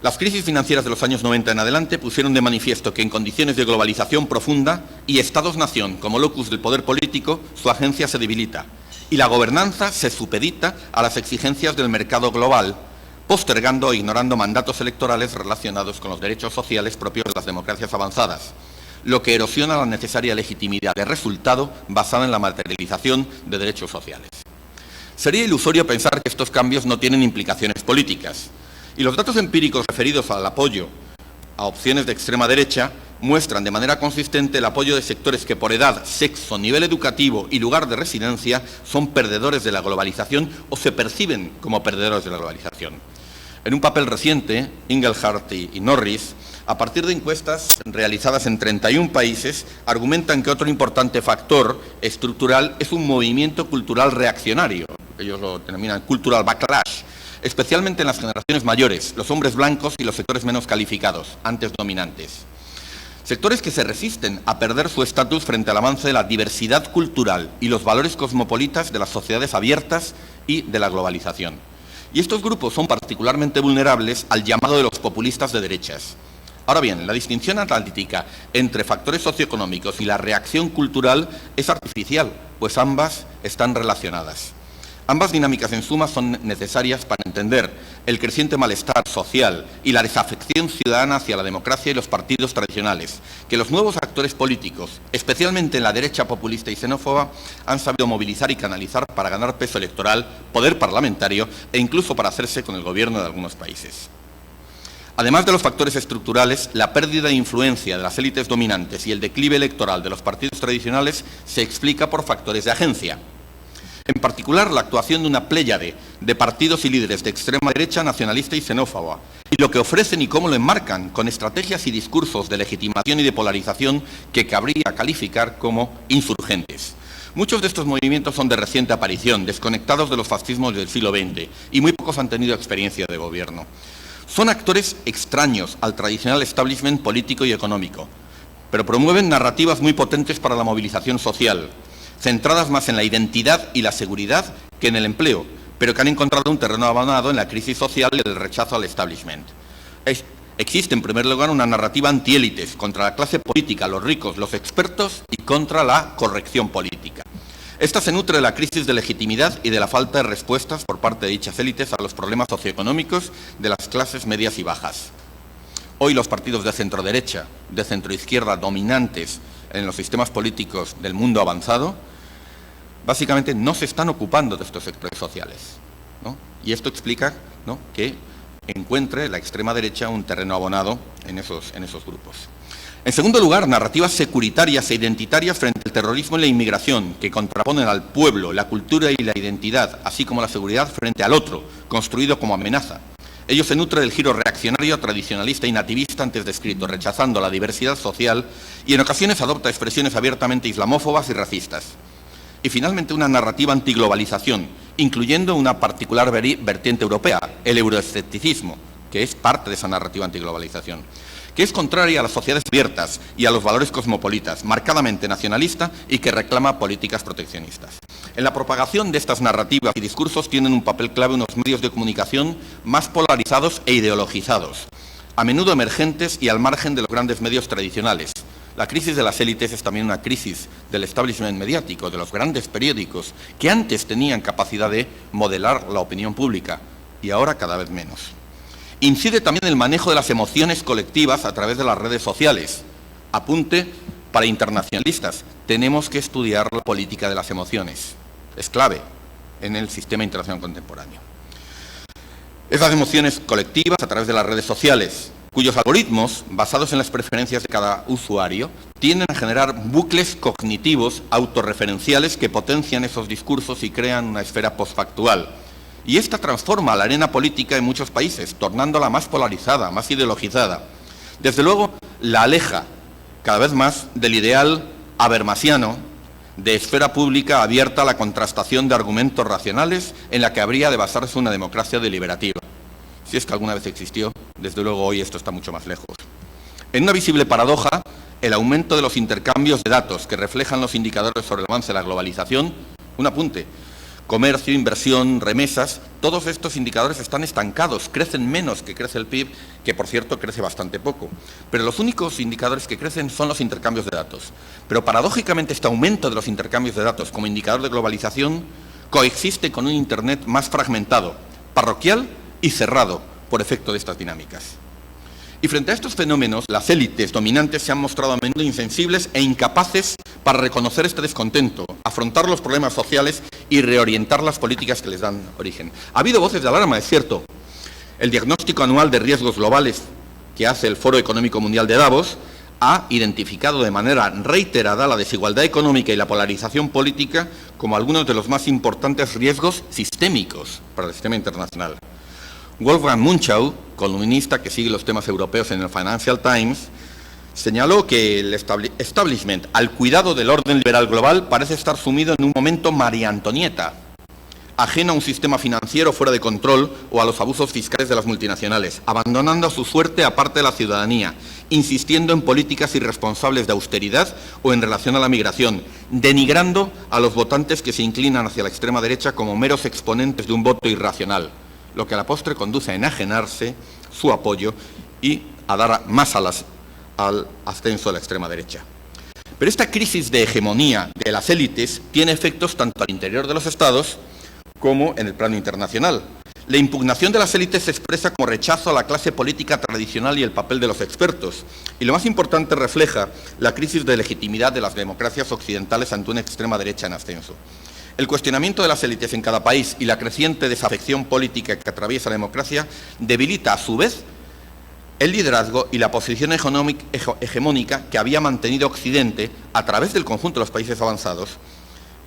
Las crisis financieras de los años 90 en adelante pusieron de manifiesto que en condiciones de globalización profunda y Estados-nación como locus del poder político, su agencia se debilita y la gobernanza se supedita a las exigencias del mercado global, postergando e ignorando mandatos electorales relacionados con los derechos sociales propios de las democracias avanzadas, lo que erosiona la necesaria legitimidad de resultado basada en la materialización de derechos sociales. Sería ilusorio pensar que estos cambios no tienen implicaciones políticas, y los datos empíricos referidos al apoyo a opciones de extrema derecha muestran de manera consistente el apoyo de sectores que por edad, sexo, nivel educativo y lugar de residencia son perdedores de la globalización o se perciben como perdedores de la globalización. En un papel reciente, Engelhardt y Norris, a partir de encuestas realizadas en 31 países, argumentan que otro importante factor estructural es un movimiento cultural reaccionario, ellos lo denominan cultural backlash, especialmente en las generaciones mayores, los hombres blancos y los sectores menos calificados, antes dominantes. Sectores que se resisten a perder su estatus frente al avance de la diversidad cultural y los valores cosmopolitas de las sociedades abiertas y de la globalización. Y estos grupos son particularmente vulnerables al llamado de los populistas de derechas. Ahora bien, la distinción analítica entre factores socioeconómicos y la reacción cultural es artificial, pues ambas están relacionadas. Ambas dinámicas en suma son necesarias para entender el creciente malestar social y la desafección ciudadana hacia la democracia y los partidos tradicionales, que los nuevos actores políticos, especialmente en la derecha populista y xenófoba, han sabido movilizar y canalizar para ganar peso electoral, poder parlamentario e incluso para hacerse con el gobierno de algunos países. Además de los factores estructurales, la pérdida de influencia de las élites dominantes y el declive electoral de los partidos tradicionales se explica por factores de agencia. En particular, la actuación de una pléyade de partidos y líderes de extrema derecha, nacionalista y xenófoba, y lo que ofrecen y cómo lo enmarcan, con estrategias y discursos de legitimación y de polarización que cabría calificar como insurgentes. Muchos de estos movimientos son de reciente aparición, desconectados de los fascismos del siglo XX, y muy pocos han tenido experiencia de gobierno. Son actores extraños al tradicional establishment político y económico, pero promueven narrativas muy potentes para la movilización social, centradas más en la identidad y la seguridad que en el empleo, pero que han encontrado un terreno abandonado en la crisis social y el rechazo al establishment. Existe, en primer lugar, una narrativa antiélites, contra la clase política, los ricos, los expertos y contra la corrección política. Esta se nutre de la crisis de legitimidad y de la falta de respuestas por parte de dichas élites a los problemas socioeconómicos de las clases medias y bajas. Hoy los partidos de centro-derecha, de centro-izquierda dominantes en los sistemas políticos del mundo avanzado, básicamente no se están ocupando de estos sectores sociales, ¿no? Y esto explica, ¿no?, que encuentre la extrema derecha un terreno abonado en esos grupos. En segundo lugar, narrativas securitarias e identitarias frente al terrorismo y la inmigración, que contraponen al pueblo, la cultura y la identidad, así como la seguridad frente al otro, construido como amenaza. Ello se nutre del giro reaccionario, tradicionalista y nativista antes descrito, rechazando la diversidad social y en ocasiones adopta expresiones abiertamente islamófobas y racistas. Y finalmente una narrativa antiglobalización, incluyendo una particular vertiente europea, el euroescepticismo, que es parte de esa narrativa antiglobalización, que es contraria a las sociedades abiertas y a los valores cosmopolitas, marcadamente nacionalista y que reclama políticas proteccionistas. En la propagación de estas narrativas y discursos tienen un papel clave unos medios de comunicación más polarizados e ideologizados, a menudo emergentes y al margen de los grandes medios tradicionales. La crisis de las élites es también una crisis del establishment mediático, de los grandes periódicos, que antes tenían capacidad de modelar la opinión pública y ahora cada vez menos. Incide también el manejo de las emociones colectivas a través de las redes sociales. Apunte para internacionalistas, tenemos que estudiar la política de las emociones. Es clave en el sistema internacional contemporáneo. Esas emociones colectivas a través de las redes sociales, cuyos algoritmos, basados en las preferencias de cada usuario, tienden a generar bucles cognitivos autorreferenciales que potencian esos discursos y crean una esfera postfactual. Y esta transforma la arena política en muchos países, tornándola más polarizada, más ideologizada. Desde luego, la aleja cada vez más del ideal habermasiano de esfera pública abierta a la contrastación de argumentos racionales en la que habría de basarse una democracia deliberativa. Si es que alguna vez existió, desde luego hoy esto está mucho más lejos. En una visible paradoja, el aumento de los intercambios de datos que reflejan los indicadores sobre el avance de la globalización, un apunte, comercio, inversión, remesas, todos estos indicadores están estancados, crecen menos que crece el PIB, que por cierto crece bastante poco. Pero los únicos indicadores que crecen son los intercambios de datos. Pero paradójicamente este aumento de los intercambios de datos como indicador de globalización coexiste con un Internet más fragmentado, parroquial y cerrado por efecto de estas dinámicas. Y frente a estos fenómenos, las élites dominantes se han mostrado a menudo insensibles e incapaces para reconocer este descontento, afrontar los problemas sociales y reorientar las políticas que les dan origen. Ha habido voces de alarma, es cierto. El diagnóstico anual de riesgos globales que hace el Foro Económico Mundial de Davos ha identificado de manera reiterada la desigualdad económica y la polarización política como algunos de los más importantes riesgos sistémicos para el sistema internacional. Wolfgang Munchau, columnista que sigue los temas europeos en el Financial Times, señaló que el establishment al cuidado del orden liberal global parece estar sumido en un momento María Antonieta, ajeno a un sistema financiero fuera de control o a los abusos fiscales de las multinacionales, abandonando a su suerte a parte de la ciudadanía, insistiendo en políticas irresponsables de austeridad o en relación a la migración, denigrando a los votantes que se inclinan hacia la extrema derecha como meros exponentes de un voto irracional, lo que a la postre conduce a enajenarse su apoyo y a dar más alas al ascenso de la extrema derecha. Pero esta crisis de hegemonía de las élites tiene efectos tanto al interior de los estados como en el plano internacional. La impugnación de las élites se expresa como rechazo a la clase política tradicional y el papel de los expertos. Y lo más importante, refleja la crisis de legitimidad de las democracias occidentales ante una extrema derecha en ascenso. El cuestionamiento de las élites en cada país y la creciente desafección política que atraviesa la democracia debilita, a su vez, el liderazgo y la posición hegemónica que había mantenido Occidente a través del conjunto de los países avanzados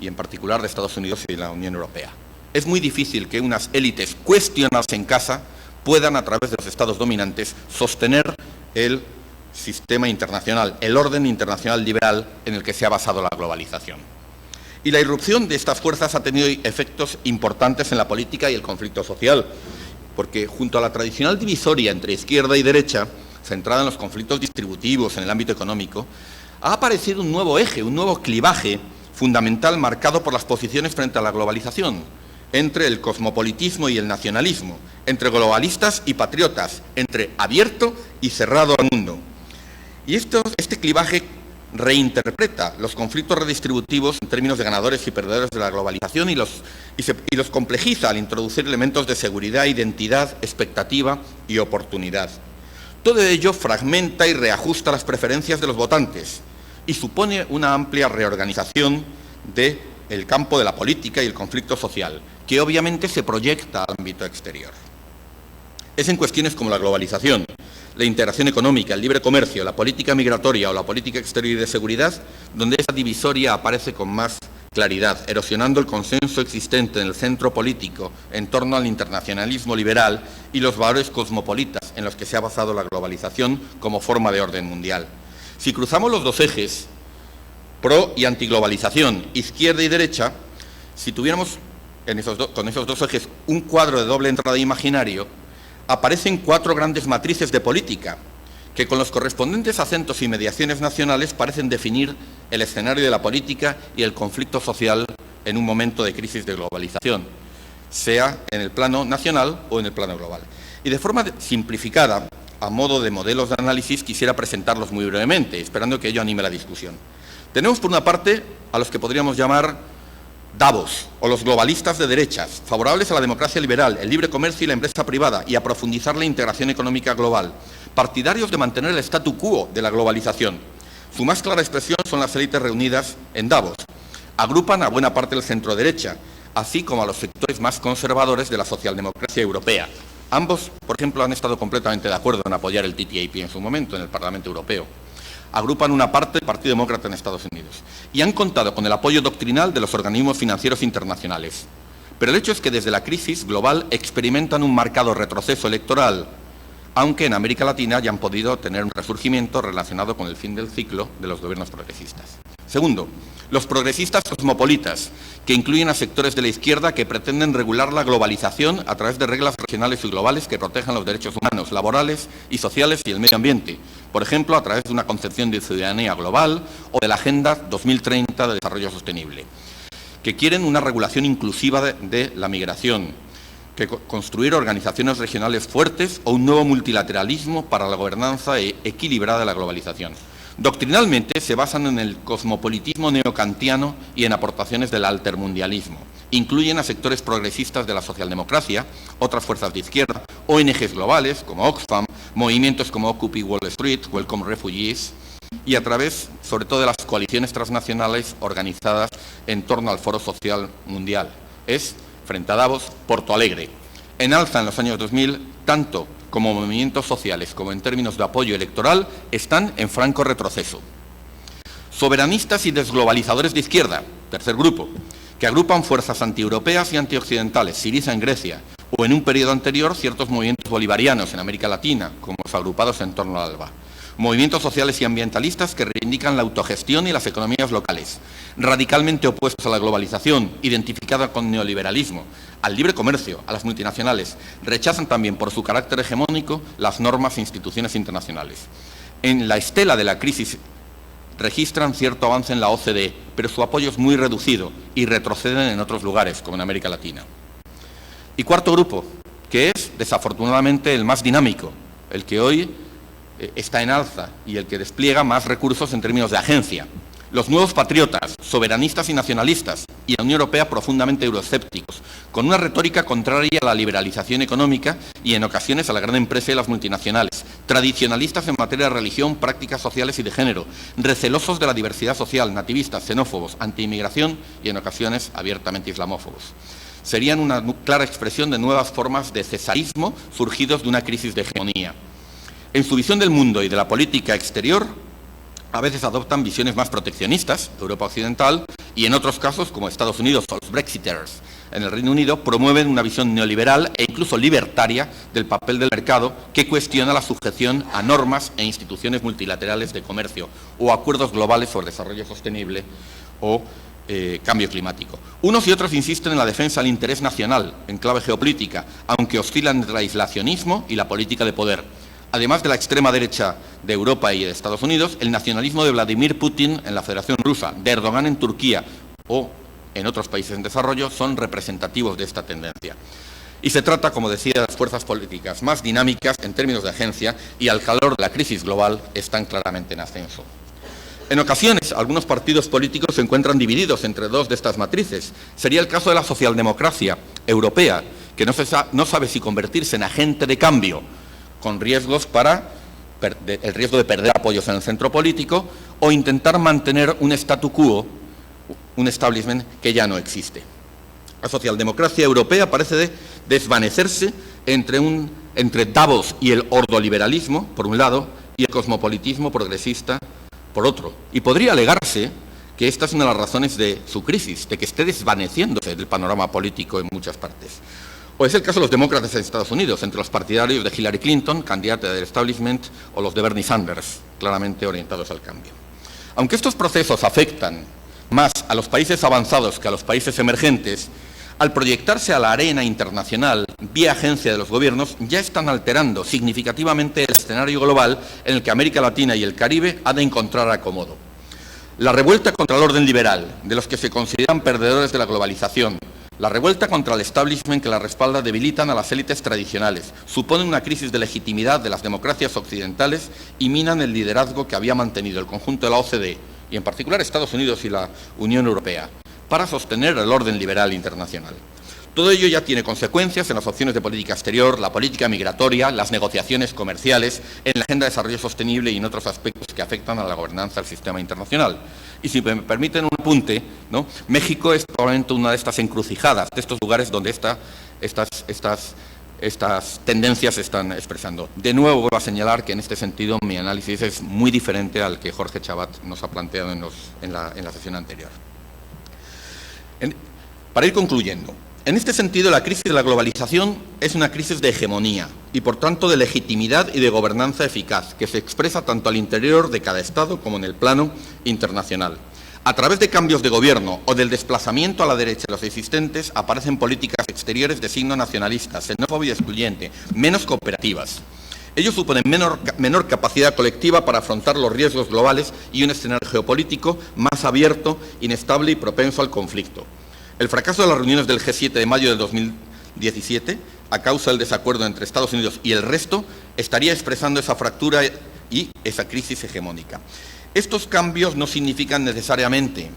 y en particular de Estados Unidos y de la Unión Europea. Es muy difícil que unas élites cuestionadas en casa puedan, a través de los estados dominantes, sostener el sistema internacional, el orden internacional liberal en el que se ha basado la globalización. Y la irrupción de estas fuerzas ha tenido efectos importantes en la política y el conflicto social, porque junto a la tradicional divisoria entre izquierda y derecha, centrada en los conflictos distributivos en el ámbito económico, ha aparecido un nuevo eje, un nuevo clivaje fundamental marcado por las posiciones frente a la globalización, entre el cosmopolitismo y el nacionalismo, entre globalistas y patriotas, entre abierto y cerrado al mundo. Y este clivaje reinterpreta los conflictos redistributivos en términos de ganadores y perdedores de la globalización y los complejiza al introducir elementos de seguridad, identidad, expectativa y oportunidad. Todo ello fragmenta y reajusta las preferencias de los votantes y supone una amplia reorganización del campo de la política y el conflicto social, que obviamente se proyecta al ámbito exterior. Es en cuestiones como la globalización, la integración económica, el libre comercio, la política migratoria o la política exterior y de seguridad, donde esa divisoria aparece con más claridad, erosionando el consenso existente en el centro político en torno al internacionalismo liberal y los valores cosmopolitas en los que se ha basado la globalización como forma de orden mundial. Si cruzamos los dos ejes, pro y antiglobalización, izquierda y derecha, si tuviéramos con esos dos ejes un cuadro de doble entrada imaginario, aparecen 4 grandes matrices de política que con los correspondientes acentos y mediaciones nacionales parecen definir el escenario de la política y el conflicto social en un momento de crisis de globalización, sea en el plano nacional o en el plano global. Y de forma simplificada, a modo de modelos de análisis, quisiera presentarlos muy brevemente, esperando que ello anime la discusión. Tenemos por una parte a los que podríamos llamar Davos, o los globalistas de derechas, favorables a la democracia liberal, el libre comercio y la empresa privada, y a profundizar la integración económica global, partidarios de mantener el statu quo de la globalización. Su más clara expresión son las élites reunidas en Davos. Agrupan a buena parte del centro-derecha, así como a los sectores más conservadores de la socialdemocracia europea. Ambos, por ejemplo, han estado completamente de acuerdo en apoyar el TTIP en su momento en el Parlamento Europeo. Agrupan una parte del Partido Demócrata en Estados Unidos y han contado con el apoyo doctrinal de los organismos financieros internacionales. Pero el hecho es que desde la crisis global experimentan un marcado retroceso electoral, aunque en América Latina hayan podido tener un resurgimiento relacionado con el fin del ciclo de los gobiernos progresistas. Segundo, los progresistas cosmopolitas, que incluyen a sectores de la izquierda que pretenden regular la globalización a través de reglas regionales y globales que protejan los derechos humanos, laborales y sociales y el medio ambiente, por ejemplo, a través de una concepción de ciudadanía global o de la Agenda 2030 de Desarrollo Sostenible, que quieren una regulación inclusiva de la migración, que construir organizaciones regionales fuertes o un nuevo multilateralismo para la gobernanza equilibrada de la globalización. Doctrinalmente se basan en el cosmopolitismo neocantiano y en aportaciones del altermundialismo. Incluyen a sectores progresistas de la socialdemocracia, otras fuerzas de izquierda, ONGs globales como Oxfam, movimientos como Occupy Wall Street, Welcome Refugees, y a través, sobre todo, de las coaliciones transnacionales organizadas en torno al Foro Social Mundial. Es, frente a Davos, Porto Alegre. En alza en los años 2000, tanto como movimientos sociales como en términos de apoyo electoral, están en franco retroceso. Soberanistas y desglobalizadores de izquierda, tercer grupo, que agrupan fuerzas antieuropeas y antioccidentales, Syriza en Grecia, o en un periodo anterior ciertos movimientos bolivarianos en América Latina, como los agrupados en torno al ALBA. Movimientos sociales y ambientalistas que reivindican la autogestión y las economías locales, radicalmente opuestos a la globalización, identificada con neoliberalismo, al libre comercio, a las multinacionales, rechazan también por su carácter hegemónico las normas e instituciones internacionales. En la estela de la crisis registran cierto avance en la OCDE, pero su apoyo es muy reducido y retroceden en otros lugares, como en América Latina. Y cuarto grupo, que es, desafortunadamente, el más dinámico, el que hoy está en alza y el que despliega más recursos en términos de agencia. Los nuevos patriotas, soberanistas y nacionalistas, y la Unión Europea profundamente euroescépticos, con una retórica contraria a la liberalización económica y en ocasiones a la gran empresa y las multinacionales, tradicionalistas en materia de religión, prácticas sociales y de género, recelosos de la diversidad social, nativistas, xenófobos, antiinmigración y en ocasiones abiertamente islamófobos. Serían una clara expresión de nuevas formas de cesarismo surgidos de una crisis de hegemonía. En su visión del mundo y de la política exterior, a veces adoptan visiones más proteccionistas, Europa Occidental, y en otros casos, como Estados Unidos o los Brexiters en el Reino Unido, promueven una visión neoliberal e incluso libertaria del papel del mercado que cuestiona la sujeción a normas e instituciones multilaterales de comercio o acuerdos globales sobre desarrollo sostenible o cambio climático. Unos y otros insisten en la defensa del interés nacional en clave geopolítica, aunque oscilan entre el aislacionismo y la política de poder. Además de la extrema derecha de Europa y de Estados Unidos, el nacionalismo de Vladimir Putin en la Federación Rusa, de Erdogan en Turquía o en otros países en desarrollo son representativos de esta tendencia. Y se trata, como decía, de las fuerzas políticas más dinámicas en términos de agencia y al calor de la crisis global están claramente en ascenso. En ocasiones, algunos partidos políticos se encuentran divididos entre dos de estas matrices. Sería el caso de la socialdemocracia europea, que no sabe si convertirse en agente de cambio, con riesgos el riesgo de perder apoyos en el centro político, o intentar mantener un statu quo, un establishment que ya no existe. La socialdemocracia europea parece desvanecerse entre Davos y el ordoliberalismo, por un lado, y el cosmopolitismo progresista, por otro. Y podría alegarse que esta es una de las razones de su crisis, de que esté desvaneciéndose del panorama político en muchas partes. O es el caso de los demócratas en Estados Unidos, entre los partidarios de Hillary Clinton, candidata del establishment, o los de Bernie Sanders, claramente orientados al cambio. Aunque estos procesos afectan más a los países avanzados que a los países emergentes, al proyectarse a la arena internacional vía agencia de los gobiernos, ya están alterando significativamente el escenario global en el que América Latina y el Caribe han de encontrar acomodo. La revuelta contra el orden liberal, de los que se consideran perdedores de la globalización, la revuelta contra el establishment que la respalda debilitan a las élites tradicionales, suponen una crisis de legitimidad de las democracias occidentales y minan el liderazgo que había mantenido el conjunto de la OCDE, y en particular Estados Unidos y la Unión Europea, para sostener el orden liberal internacional. Todo ello ya tiene consecuencias en las opciones de política exterior, la política migratoria, las negociaciones comerciales, en la agenda de desarrollo sostenible y en otros aspectos que afectan a la gobernanza del sistema internacional. Y si me permiten un apunte, ¿no? México es probablemente una de estas encrucijadas, de estos lugares donde estas tendencias se están expresando. De nuevo vuelvo a señalar que en este sentido mi análisis es muy diferente al que Jorge Chabat nos ha planteado en la sesión anterior. Para ir concluyendo, en este sentido la crisis de la globalización es una crisis de hegemonía y por tanto de legitimidad y de gobernanza eficaz que se expresa tanto al interior de cada Estado como en el plano internacional. A través de cambios de gobierno o del desplazamiento a la derecha de los existentes aparecen políticas exteriores de signo nacionalista, xenófobo y excluyente, menos cooperativas. Ellos suponen menor capacidad colectiva para afrontar los riesgos globales y un escenario geopolítico más abierto, inestable y propenso al conflicto. El fracaso de las reuniones del G7 de mayo del 2017, a causa del desacuerdo entre Estados Unidos y el resto, estaría expresando esa fractura y esa crisis hegemónica. Estos cambios no significan necesariamente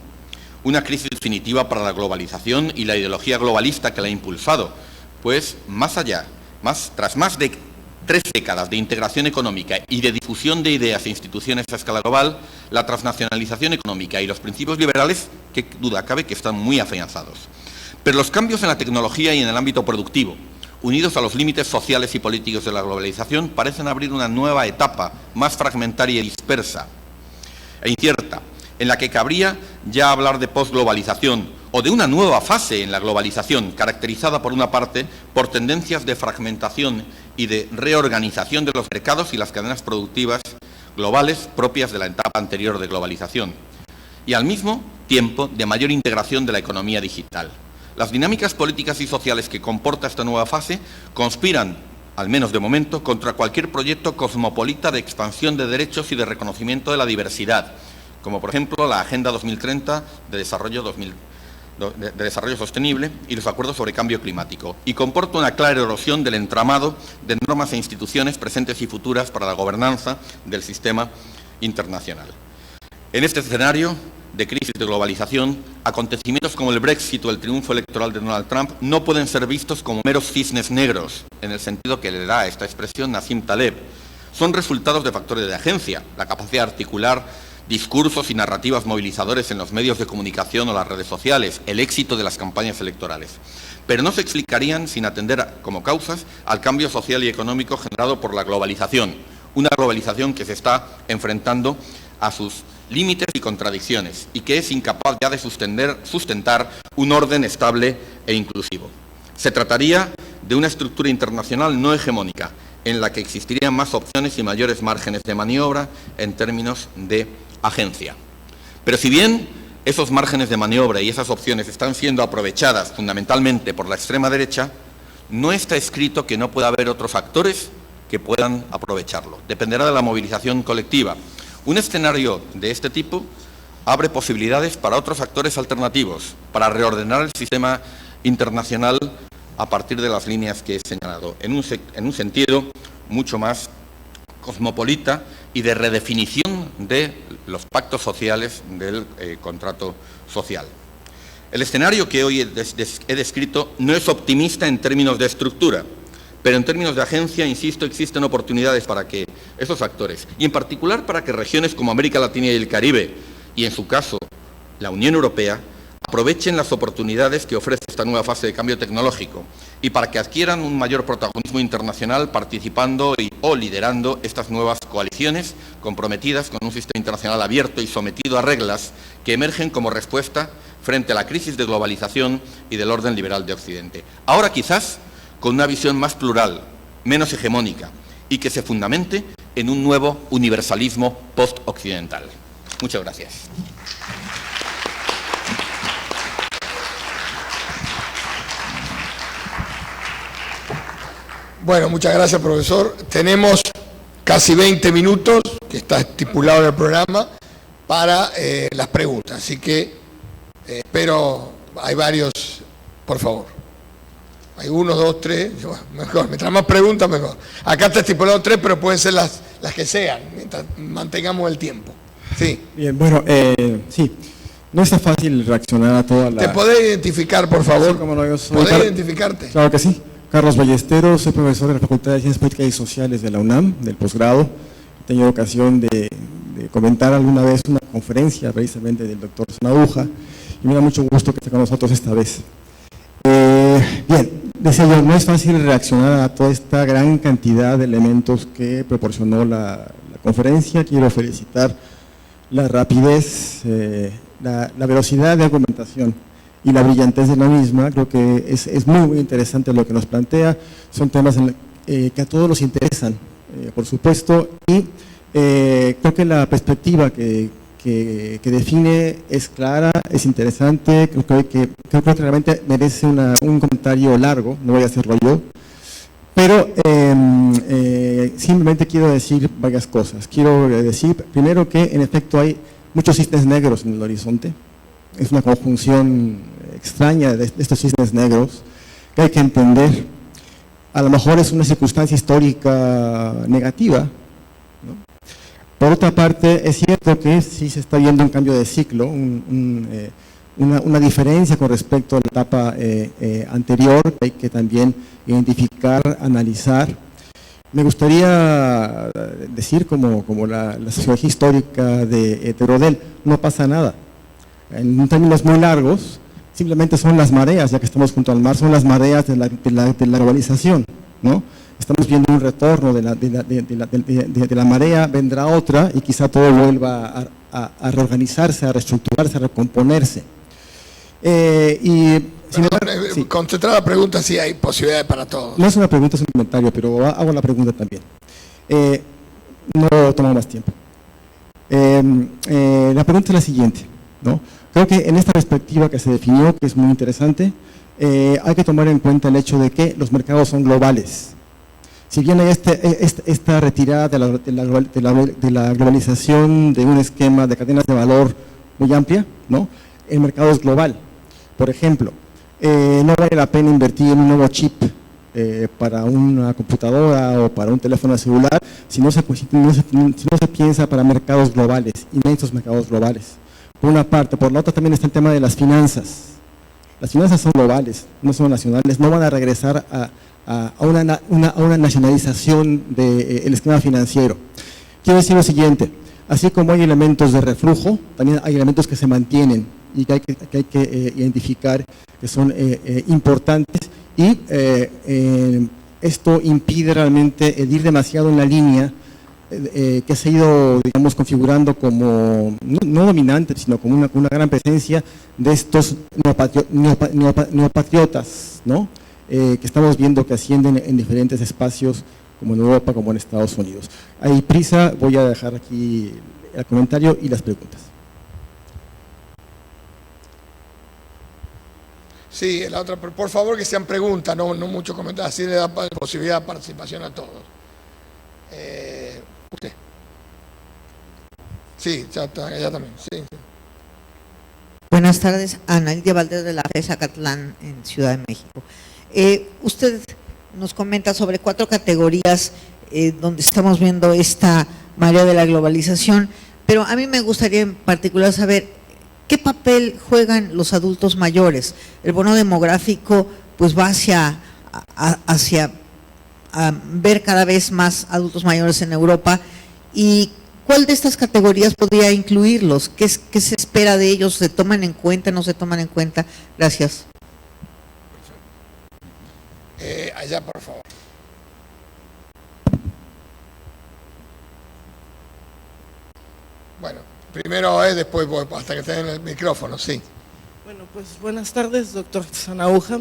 una crisis definitiva para la globalización y la ideología globalista que la ha impulsado, pues tras más de 3 décadas de integración económica y de difusión de ideas e instituciones a escala global, la transnacionalización económica y los principios liberales, qué duda cabe que están muy afianzados. Pero los cambios en la tecnología y en el ámbito productivo, unidos a los límites sociales y políticos de la globalización, parecen abrir una nueva etapa más fragmentaria y dispersa e incierta, en la que cabría ya hablar de posglobalización o de una nueva fase en la globalización, caracterizada por una parte por tendencias de fragmentación y de reorganización de los mercados y las cadenas productivas globales propias de la etapa anterior de globalización, y al mismo tiempo de mayor integración de la economía digital. Las dinámicas políticas y sociales que comporta esta nueva fase conspiran, al menos de momento, contra cualquier proyecto cosmopolita de expansión de derechos y de reconocimiento de la diversidad, como por ejemplo la Agenda 2030 de Desarrollo Sostenible y los acuerdos sobre cambio climático, y comporta una clara erosión del entramado de normas e instituciones presentes y futuras para la gobernanza del sistema internacional. En este escenario de crisis de globalización, acontecimientos como el Brexit o el triunfo electoral de Donald Trump no pueden ser vistos como meros cisnes negros, en el sentido que le da a esta expresión Nassim Taleb. Son resultados de factores de agencia, la capacidad de articular discursos y narrativas movilizadores en los medios de comunicación o las redes sociales, el éxito de las campañas electorales. Pero no se explicarían sin atender como causas al cambio social y económico generado por la globalización, una globalización que se está enfrentando a sus límites y contradicciones y que es incapaz ya de sustentar un orden estable e inclusivo. Se trataría de una estructura internacional no hegemónica, en la que existirían más opciones y mayores márgenes de maniobra en términos de agencia. Pero si bien esos márgenes de maniobra y esas opciones están siendo aprovechadas fundamentalmente por la extrema derecha, no está escrito que no pueda haber otros actores que puedan aprovecharlo. Dependerá de la movilización colectiva. Un escenario de este tipo abre posibilidades para otros actores alternativos, para reordenar el sistema internacional a partir de las líneas que he señalado, en un sentido mucho más cosmopolita y de redefinición de los pactos sociales del contrato social. El escenario que hoy he descrito no es optimista en términos de estructura, pero en términos de agencia, insisto, existen oportunidades para que esos actores, y en particular para que regiones como América Latina y el Caribe, y en su caso la Unión Europea, aprovechen las oportunidades que ofrece esta nueva fase de cambio tecnológico y para que adquieran un mayor protagonismo internacional participando o liderando estas nuevas coaliciones comprometidas con un sistema internacional abierto y sometido a reglas que emergen como respuesta frente a la crisis de globalización y del orden liberal de Occidente. Ahora quizás con una visión más plural, menos hegemónica y que se fundamente en un nuevo universalismo post-occidental. Muchas gracias. Bueno, muchas gracias, profesor. Tenemos casi 20 minutos, que está estipulado en el programa, para las preguntas. Así que espero, hay varios, por favor. Hay 1, 2, 3, mejor, mientras más preguntas, mejor. Acá está estipulado 3, pero pueden ser las que sean, mientras mantengamos el tiempo. Sí. Bien, bueno, sí. No es tan fácil reaccionar a toda la... ¿Te podés identificar, por favor? Sí, cómo no, yo soy... ¿Podés identificarte? Claro que sí. Carlos Ballesteros, soy profesor de la Facultad de Ciencias Políticas y Sociales de la UNAM, del posgrado. He tenido ocasión de comentar alguna vez una conferencia precisamente del doctor Sanaúja y me da mucho gusto que esté con nosotros esta vez. Bien, decía yo, no es fácil reaccionar a toda esta gran cantidad de elementos que proporcionó la conferencia. Quiero felicitar la rapidez, la velocidad de argumentación y la brillantez de la misma. Creo que es muy interesante lo que nos plantea. Son temas que a todos nos interesan, por supuesto, y creo que la perspectiva que define es clara, es interesante. Creo que realmente merece un comentario largo, no voy a hacerlo yo, pero simplemente quiero decir varias cosas. Quiero decir primero que en efecto hay muchos cisnes negros en el horizonte. Es una conjunción extraña de estos cisnes negros que hay que entender. A lo mejor es una circunstancia histórica negativa, ¿no? Por otra parte, es cierto que sí se está viendo un cambio de ciclo, una diferencia con respecto a la etapa anterior, que hay que también identificar, analizar. Me gustaría decir, como la sociología histórica de Terodel, no pasa nada. En términos muy largos, simplemente son las mareas, ya que estamos junto al mar, son las mareas de la globalización, ¿no? Estamos viendo un retorno de la marea, vendrá otra y quizá todo vuelva a reorganizarse, a reestructurarse, a recomponerse. Sí. Concentrar la pregunta, si hay posibilidades para todos. No es una pregunta, es un comentario, pero hago la pregunta también. No tomo más tiempo. La pregunta es la siguiente, ¿no? Creo que en esta perspectiva que se definió, que es muy interesante, hay que tomar en cuenta el hecho de que los mercados son globales. Si bien hay esta retirada de la globalización de un esquema de cadenas de valor muy amplia, ¿no? El mercado es global. Por ejemplo, no vale la pena invertir en un nuevo chip para una computadora o para un teléfono celular si no se piensa para mercados globales, inmensos mercados globales. Por una parte. Por la otra también está el tema de las finanzas. Las finanzas son globales, no son nacionales, no van a regresar a una nacionalización del esquema financiero. Quiero decir lo siguiente: así como hay elementos de reflujo, también hay elementos que se mantienen y que hay que identificar, que son importantes, y esto impide realmente el ir demasiado en la línea que se ha ido, digamos, configurando como, no dominante, sino como una gran presencia de estos neopatriotas, ¿no? Que estamos viendo que ascienden en diferentes espacios, como en Europa, como en Estados Unidos. Hay prisa, voy a dejar aquí el comentario y las preguntas. Sí, la otra, por favor que sean preguntas, no mucho comentario, así le da posibilidad de participación a todos. Usted. Sí, ya también, sí. Buenas tardes, Ana Lidia Valdés de la FES Acatlán en Ciudad de México. Usted nos comenta sobre 4 categorías donde estamos viendo esta marea de la globalización, pero a mí me gustaría en particular saber qué papel juegan los adultos mayores. El bono demográfico pues va hacia ver cada vez más adultos mayores en Europa, y ¿cuál de estas categorías podría incluirlos? ¿Qué se espera de ellos? ¿Se toman en cuenta, no se toman en cuenta? Gracias. Allá, por favor. Bueno, primero después voy, hasta que tengan el micrófono, sí. Bueno, pues buenas tardes, doctor Sanahúja.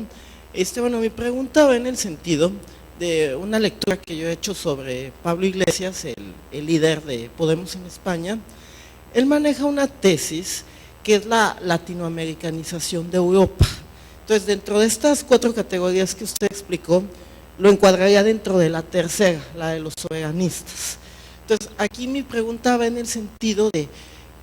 Bueno, mi pregunta va en el sentido de una lectura que yo he hecho sobre Pablo Iglesias, el líder de Podemos en España. Él maneja una tesis que es la latinoamericanización de Europa. Entonces, dentro de estas 4 categorías que usted explicó, lo encuadraría dentro de la tercera, la de los soberanistas. Entonces, aquí mi pregunta va en el sentido de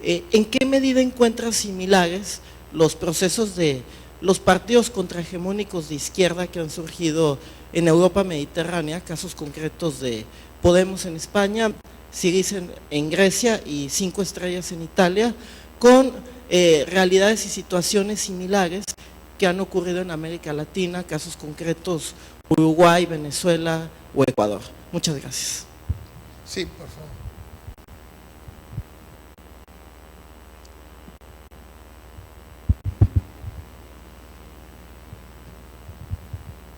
¿en qué medida encuentra similares los procesos de los partidos contrahegemónicos de izquierda que han surgido en Europa mediterránea, casos concretos de Podemos en España, Syriza en Grecia y 5 Estrellas en Italia, con realidades y situaciones similares que han ocurrido en América Latina, casos concretos Uruguay, Venezuela o Ecuador? Muchas gracias. Sí, por favor.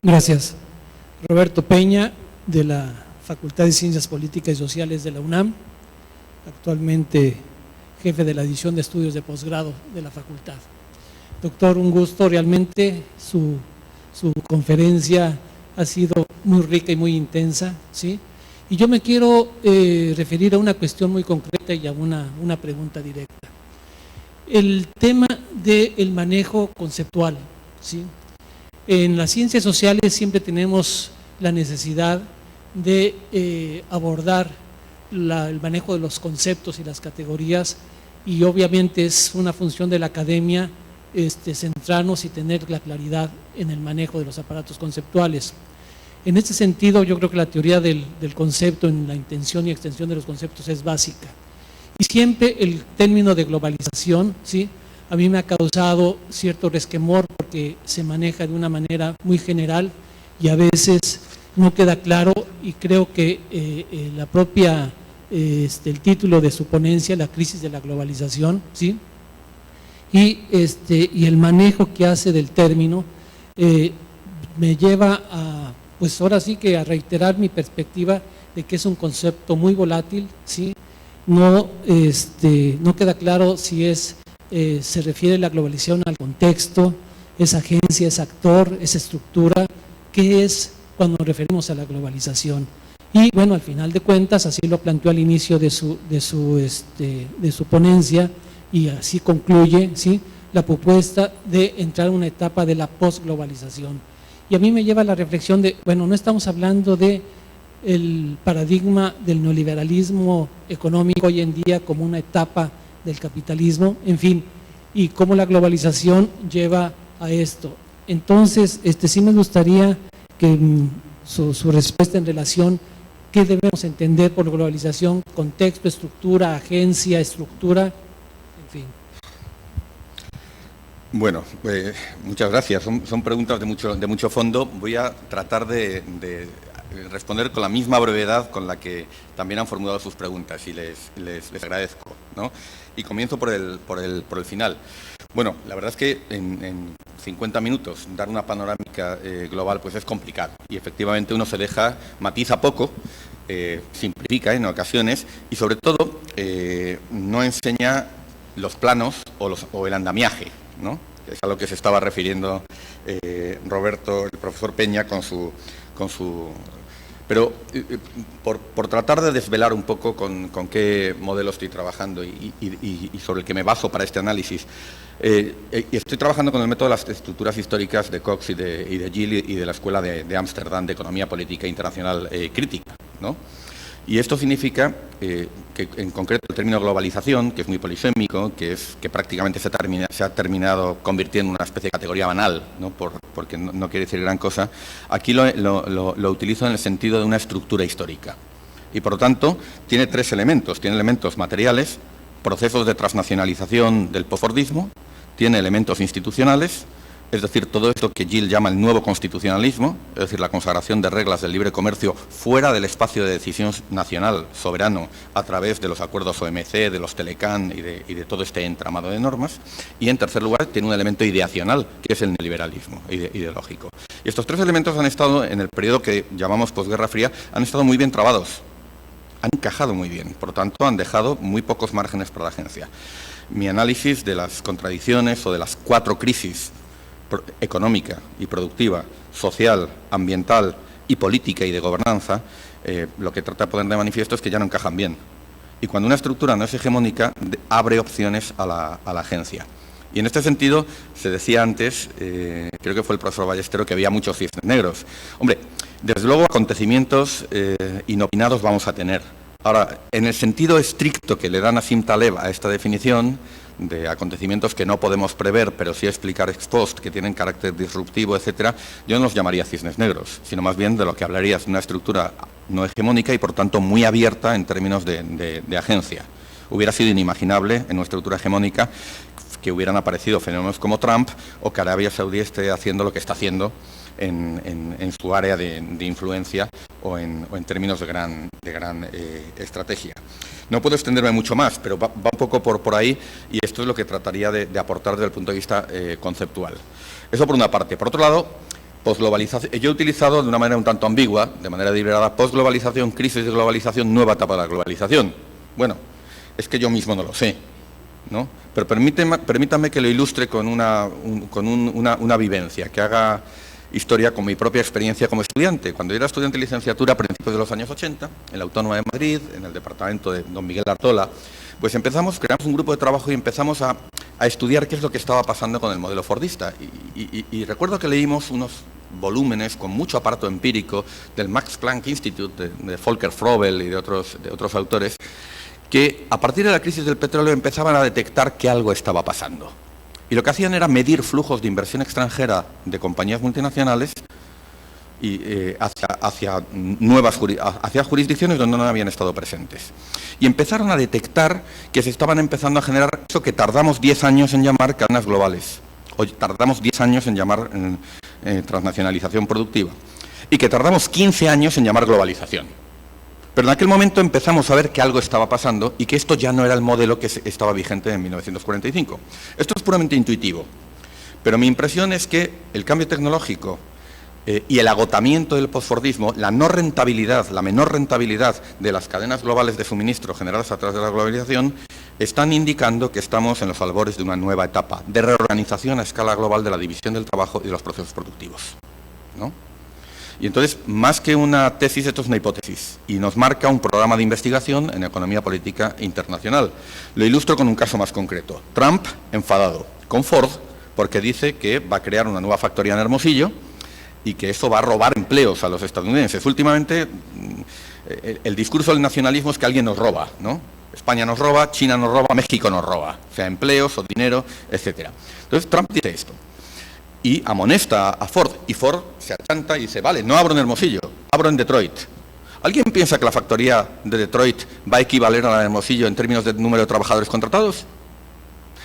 Gracias. Roberto Peña, de la Facultad de Ciencias Políticas y Sociales de la UNAM, actualmente jefe de la división de estudios de posgrado de la facultad. Doctor, un gusto, realmente su conferencia ha sido muy rica y muy intensa, ¿sí? Y yo me quiero referir a una cuestión muy concreta y a una pregunta directa. El tema del manejo conceptual, ¿sí? En las ciencias sociales siempre tenemos la necesidad de abordar el manejo de los conceptos y las categorías, y obviamente es una función de la academia centrarnos y tener la claridad en el manejo de los aparatos conceptuales. En este sentido, yo creo que la teoría del concepto en la intención y extensión de los conceptos es básica. Y siempre el término de globalización, ¿sí?, a mí me ha causado cierto resquemor porque se maneja de una manera muy general y a veces no queda claro, y creo que la propia, el título de su ponencia, la crisis de la globalización, ¿sí?, y el manejo que hace del término me lleva a, pues ahora sí que a reiterar mi perspectiva de que es un concepto muy volátil, ¿sí? No queda claro si se refiere la globalización al contexto, es agencia, es actor, es estructura, ¿qué es cuando nos referimos a la globalización? Y bueno, al final de cuentas, así lo planteó al inicio de su ponencia, y así concluye, ¿sí?, la propuesta de entrar a una etapa de la posglobalización. Y a mí me lleva a la reflexión de, bueno, no estamos hablando de el paradigma del neoliberalismo económico hoy en día como una etapa del capitalismo, en fin, y cómo la globalización lleva a esto. Entonces, sí me gustaría que su respuesta en relación, ¿qué debemos entender por globalización? Contexto, estructura, agencia, estructura, en fin. Bueno, muchas gracias. Son preguntas de mucho fondo. Voy a tratar de responder con la misma brevedad con la que también han formulado sus preguntas, y les agradezco, ¿no? Y comienzo por el final. Bueno, la verdad es que en 50 minutos dar una panorámica global pues es complicado, y efectivamente uno matiza poco, simplifica en ocasiones y sobre todo no enseña los planos o el andamiaje, ¿no? Es a lo que se estaba refiriendo Roberto, el profesor Peña, con su pero por tratar de desvelar un poco con qué modelo estoy trabajando y sobre el que me baso para este análisis, estoy trabajando con el método de las estructuras históricas de Cox y de Gill y de la Escuela de Ámsterdam de Economía Política Internacional Crítica, ¿no? Y esto significa que en concreto el término globalización, que es muy polisémico, que prácticamente se ha terminado convirtiendo en una especie de categoría banal, ¿no? Porque no quiere decir gran cosa, aquí lo utilizo en el sentido de una estructura histórica. Y por lo tanto tiene tres elementos. Tiene elementos materiales, procesos de transnacionalización del posfordismo, tiene elementos institucionales, es decir, todo esto que Gill llama el nuevo constitucionalismo, es decir, la consagración de reglas del libre comercio fuera del espacio de decisión nacional soberano a través de los acuerdos OMC, de los Telecan y de todo este entramado de normas. Y en tercer lugar, tiene un elemento ideacional, que es el neoliberalismo ideológico. Y estos tres elementos han estado, en el periodo que llamamos posguerra fría, han estado muy bien trabados, han encajado muy bien, por lo tanto han dejado muy pocos márgenes para la agencia. Mi análisis de las contradicciones o de las cuatro crisis económica y productiva, social, ambiental y política y de gobernanza, lo que trata de poner de manifiesto es que ya no encajan bien. Y cuando una estructura no es hegemónica, abre opciones a la agencia. Y en este sentido, se decía antes, creo que fue el profesor Ballesteros, que había muchos cisnes negros. Hombre, desde luego acontecimientos inopinados vamos a tener. Ahora, en el sentido estricto que le da Nassim Taleb a esta definición, de acontecimientos que no podemos prever, pero sí explicar ex post, que tienen carácter disruptivo, etcétera, yo no los llamaría cisnes negros, sino más bien de lo que hablaría es una estructura no hegemónica y, por tanto, muy abierta en términos de agencia. Hubiera sido inimaginable en una estructura hegemónica que hubieran aparecido fenómenos como Trump o que Arabia Saudí esté haciendo lo que está haciendo en su área de influencia o en términos de gran estrategia. No puedo extenderme mucho más, pero va un poco por ahí y esto es lo que trataría de aportar desde el punto de vista conceptual. Eso por una parte. Por otro lado, posglobalización. Yo he utilizado de una manera un tanto ambigua, de manera deliberada, posglobalización, crisis de globalización, nueva etapa de la globalización. Bueno, es que yo mismo no lo sé, ¿no? Pero permítanme que lo ilustre con una vivencia, que haga historia con mi propia experiencia como estudiante. Cuando yo era estudiante de licenciatura a principios de los años 80, en la Autónoma de Madrid, en el departamento de don Miguel Artola, pues creamos un grupo de trabajo y empezamos a estudiar qué es lo que estaba pasando con el modelo fordista. Y recuerdo que leímos unos volúmenes con mucho aparato empírico del Max Planck Institute, de Volker Frobel y de otros autores, que a partir de la crisis del petróleo empezaban a detectar que algo estaba pasando. Y lo que hacían era medir flujos de inversión extranjera de compañías multinacionales y hacia jurisdicciones donde no habían estado presentes. Y empezaron a detectar que se estaban empezando a generar eso que tardamos 10 años en llamar cadenas globales, o tardamos 10 años en llamar transnacionalización productiva, y que tardamos 15 años en llamar globalización. Pero en aquel momento empezamos a ver que algo estaba pasando y que esto ya no era el modelo que estaba vigente en 1945. Esto es puramente intuitivo, pero mi impresión es que el cambio tecnológico y el agotamiento del posfordismo, la menor rentabilidad de las cadenas globales de suministro generadas a través de la globalización, están indicando que estamos en los albores de una nueva etapa de reorganización a escala global de la división del trabajo y de los procesos productivos, ¿no? Y entonces, más que una tesis, esto es una hipótesis y nos marca un programa de investigación en economía política internacional. Lo ilustro con un caso más concreto. Trump enfadado con Ford porque dice que va a crear una nueva factoría en Hermosillo y que eso va a robar empleos a los estadounidenses. Últimamente, el discurso del nacionalismo es que alguien nos roba, ¿no? España nos roba, China nos roba, México nos roba, sea empleos o dinero, etcétera. Entonces, Trump dice esto y amonesta a Ford, y Ford se achanta y dice, vale, no abro en Hermosillo, abro en Detroit. ¿Alguien piensa que la factoría de Detroit va a equivaler a la de Hermosillo en términos de número de trabajadores contratados?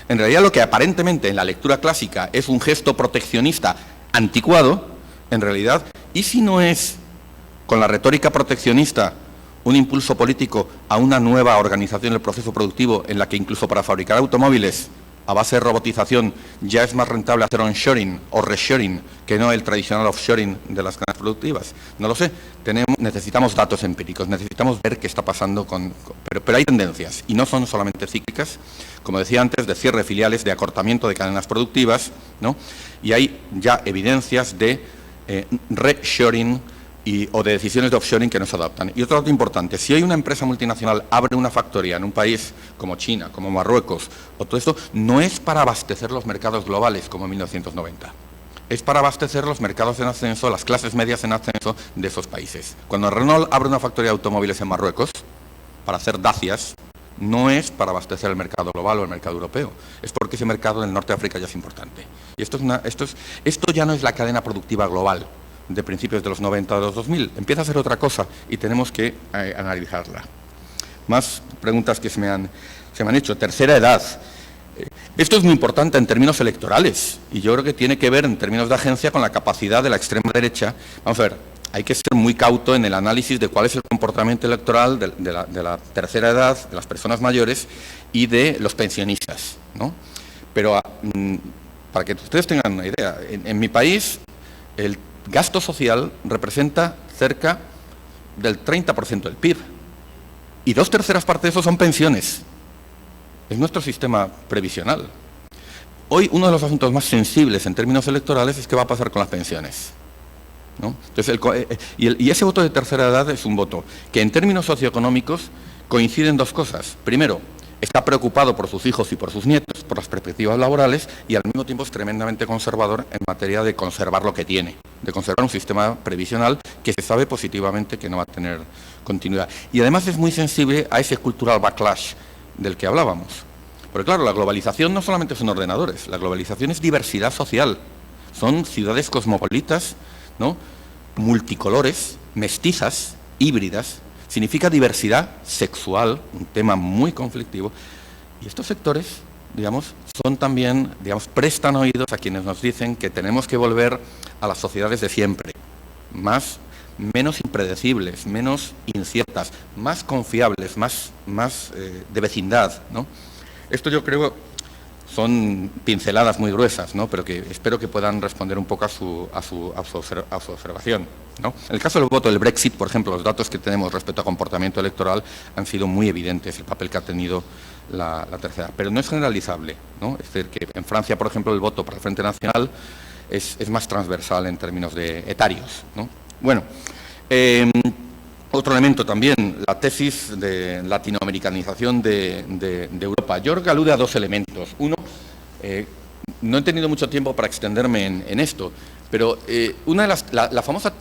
En realidad, lo que aparentemente en la lectura clásica es un gesto proteccionista anticuado, en realidad, ¿y si no es, con la retórica proteccionista, un impulso político a una nueva organización del proceso productivo en la que incluso para fabricar automóviles a base de robotización ya es más rentable hacer onshoring o reshoring que no el tradicional offshoring de las cadenas productivas. No lo sé, necesitamos datos empíricos, necesitamos ver qué está pasando pero hay tendencias, y no son solamente cíclicas, como decía antes, de cierre de filiales, de acortamiento de cadenas productivas, ¿no? Y hay ya evidencias de reshoring o de decisiones de offshoring que no se adaptan. Y otro dato importante, si hoy una empresa multinacional abre una factoría en un país como China, como Marruecos, o todo esto, no es para abastecer los mercados globales como en 1990. Es para abastecer los mercados en ascenso, las clases medias en ascenso de esos países. Cuando Renault abre una factoría de automóviles en Marruecos, para hacer Dacias, no es para abastecer el mercado global o el mercado europeo, es porque ese mercado en el norte de África ya es importante. Y esto ya no es la cadena productiva global de principios de los 90 o de los 2000, empieza a ser otra cosa y tenemos que analizarla. Más preguntas que se me han hecho. Tercera edad. Esto es muy importante en términos electorales y yo creo que tiene que ver en términos de agencia con la capacidad de la extrema derecha. Vamos a ver, hay que ser muy cauto en el análisis de cuál es el comportamiento electoral de la tercera edad, de las personas mayores y de los pensionistas, ¿no? Pero para que ustedes tengan una idea, en mi país el gasto social representa cerca del 30% del PIB y 2/3 partes de eso son pensiones. Es nuestro sistema previsional. Hoy uno de los asuntos más sensibles en términos electorales es qué va a pasar con las pensiones, ¿no? Entonces, y ese voto de tercera edad es un voto que en términos socioeconómicos coinciden dos cosas. Primero, está preocupado por sus hijos y por sus nietos, por las perspectivas laborales, y al mismo tiempo es tremendamente conservador en materia de conservar lo que tiene, de conservar un sistema previsional que se sabe positivamente que no va a tener continuidad. Y además es muy sensible a ese cultural backlash del que hablábamos. Porque claro, la globalización no solamente son ordenadores, la globalización es diversidad social, son ciudades cosmopolitas, ¿no? Multicolores, mestizas, híbridas. Significa diversidad sexual, un tema muy conflictivo, y estos sectores, digamos, son también, digamos, prestan oídos a quienes nos dicen que tenemos que volver a las sociedades de siempre, menos impredecibles, menos inciertas, más confiables, más de vecindad, ¿no? Esto yo creo son pinceladas muy gruesas, ¿no? Pero que espero que puedan responder un poco a su observación, ¿no? En el caso del voto del Brexit, por ejemplo, los datos que tenemos respecto a comportamiento electoral han sido muy evidentes, el papel que ha tenido la tercera, pero no es generalizable, ¿no? Es decir, que en Francia, por ejemplo, el voto para el Frente Nacional es más transversal en términos de etarios, ¿no? Bueno, otro elemento también, la tesis de latinoamericanización de Europa. Yo creo que alude a dos elementos. Uno, no he tenido mucho tiempo para extenderme en esto, pero una de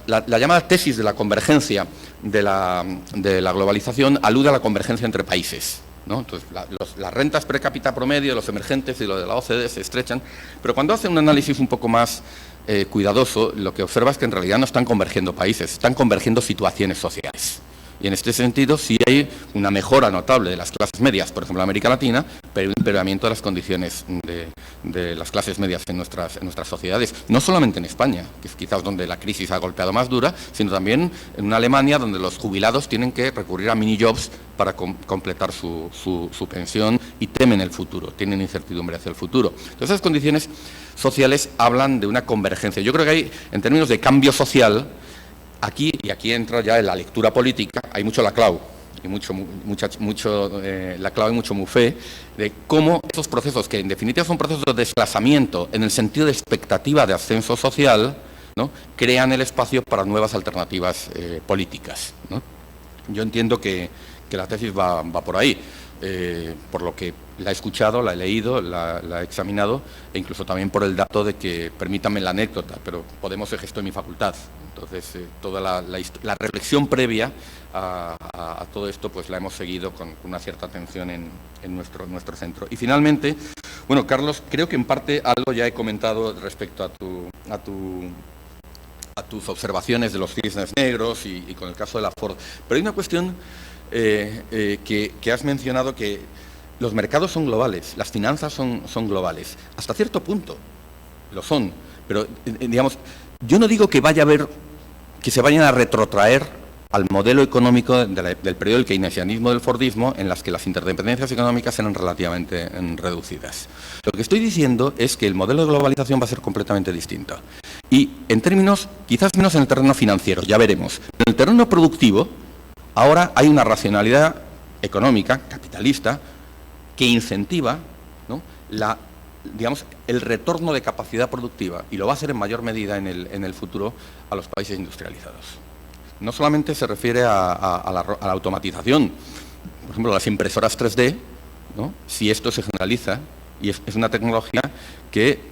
la llamada tesis de la convergencia de la globalización alude a la convergencia entre países, ¿no? Entonces, las rentas per cápita promedio de los emergentes y lo de la OCDE se estrechan, pero cuando hace un análisis un poco más cuidadoso, lo que observa es que en realidad no están convergiendo países, están convergiendo situaciones sociales. Y en este sentido sí hay una mejora notable de las clases medias, por ejemplo en América Latina, pero un empeoramiento de las condiciones de las clases medias en nuestras sociedades. No solamente en España, que es quizás donde la crisis ha golpeado más dura, sino también en una Alemania donde los jubilados tienen que recurrir a mini-jobs para completar su pensión y temen el futuro, tienen incertidumbre hacia el futuro. Entonces esas condiciones sociales hablan de una convergencia. Yo creo que hay, en términos de cambio social, aquí entra ya en la lectura política, hay mucho Laclau, y mucho Laclau y mucho Muffet, de cómo esos procesos, que en definitiva son procesos de desplazamiento en el sentido de expectativa de ascenso social, ¿no?, crean el espacio para nuevas alternativas políticas, ¿no? Yo entiendo que la tesis va por ahí, por lo que la he escuchado, la he leído, la he examinado, e incluso también por el dato de que, permítanme la anécdota, pero Podemos se gestó en mi facultad. Entonces, toda la reflexión previa a todo esto, pues la hemos seguido con una cierta atención en nuestro centro. Y finalmente, bueno, Carlos, creo que en parte algo ya he comentado respecto a tus observaciones de los cisnes negros y con el caso de la Ford. Pero hay una cuestión que has mencionado, que los mercados son globales, las finanzas son globales. Hasta cierto punto lo son, pero digamos, yo no digo que se vayan a retrotraer al modelo económico del periodo del keynesianismo del fordismo, en las que las interdependencias económicas eran relativamente reducidas. Lo que estoy diciendo es que el modelo de globalización va a ser completamente distinto. Y en términos, quizás menos en el terreno financiero, ya veremos. En el terreno productivo, ahora hay una racionalidad económica, capitalista, que incentiva, ¿no?, digamos, el retorno de capacidad productiva, y lo va a hacer en mayor medida en el futuro a los países industrializados. No solamente se refiere a la automatización, por ejemplo, las impresoras 3D, ¿no?, si esto se generaliza, y es una tecnología que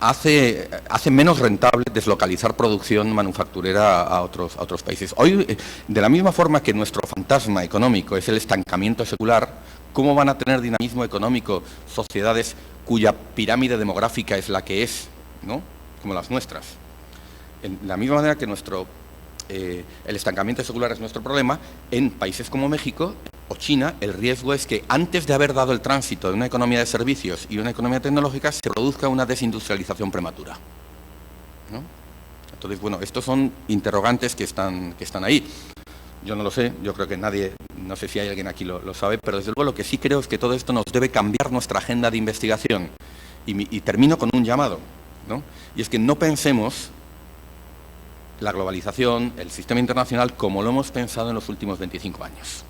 hace menos rentable deslocalizar producción manufacturera a otros países. Hoy, de la misma forma que nuestro fantasma económico es el estancamiento secular, ¿cómo van a tener dinamismo económico sociedades cuya pirámide demográfica es la que es, ¿no?, como las nuestras? En la misma manera que el estancamiento secular es nuestro problema, en países como México o China, el riesgo es que antes de haber dado el tránsito de una economía de servicios y una economía tecnológica, se produzca una desindustrialización prematura, ¿no? Entonces, bueno, estos son interrogantes que están ahí. Yo no lo sé, yo creo que nadie, no sé si hay alguien aquí lo sabe, pero desde luego lo que sí creo es que todo esto nos debe cambiar nuestra agenda de investigación. Y termino con un llamado, ¿no? Y es que no pensemos la globalización, el sistema internacional, como lo hemos pensado en los últimos 25 años,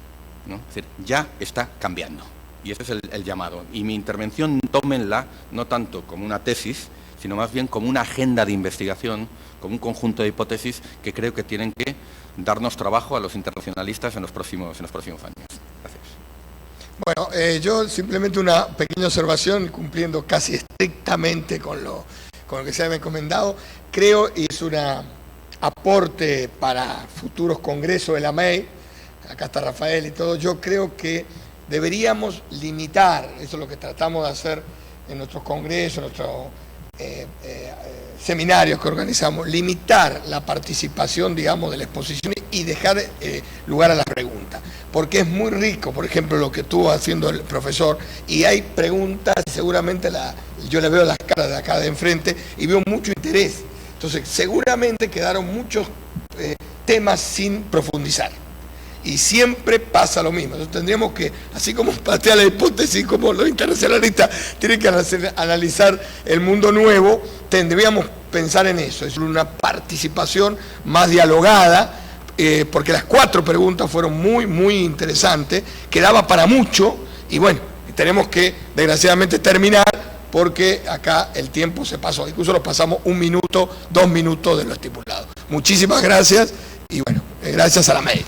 ¿no? Es decir, ya está cambiando. Y ese es el llamado. Y mi intervención, tómenla no tanto como una tesis, sino más bien como una agenda de investigación, como un conjunto de hipótesis que creo que tienen que darnos trabajo a los internacionalistas en los próximos años. Gracias. Bueno, yo simplemente una pequeña observación, cumpliendo casi estrictamente con lo que se me ha encomendado. Creo, y es un aporte para futuros congresos de la MEI, acá está Rafael y todo, yo creo que deberíamos limitar, eso es lo que tratamos de hacer en nuestros congresos, en nuestros seminarios que organizamos, limitar la participación, digamos, de la exposición y dejar lugar a las preguntas, porque es muy rico, por ejemplo, lo que estuvo haciendo el profesor, y hay preguntas, seguramente yo le veo las caras de acá de enfrente y veo mucho interés. Entonces, seguramente quedaron muchos temas sin profundizar. Y siempre pasa lo mismo. Entonces, tendríamos que, así como plantea la hipótesis, como los internacionalistas tienen que analizar el mundo nuevo, tendríamos que pensar en eso. Es una participación más dialogada, porque las 4 preguntas fueron muy, muy interesantes, quedaba para mucho, y bueno, tenemos que, desgraciadamente, terminar, porque acá el tiempo se pasó, incluso nos pasamos 1 minuto, 2 minutos de lo estipulado. Muchísimas gracias y bueno, gracias a la MEI.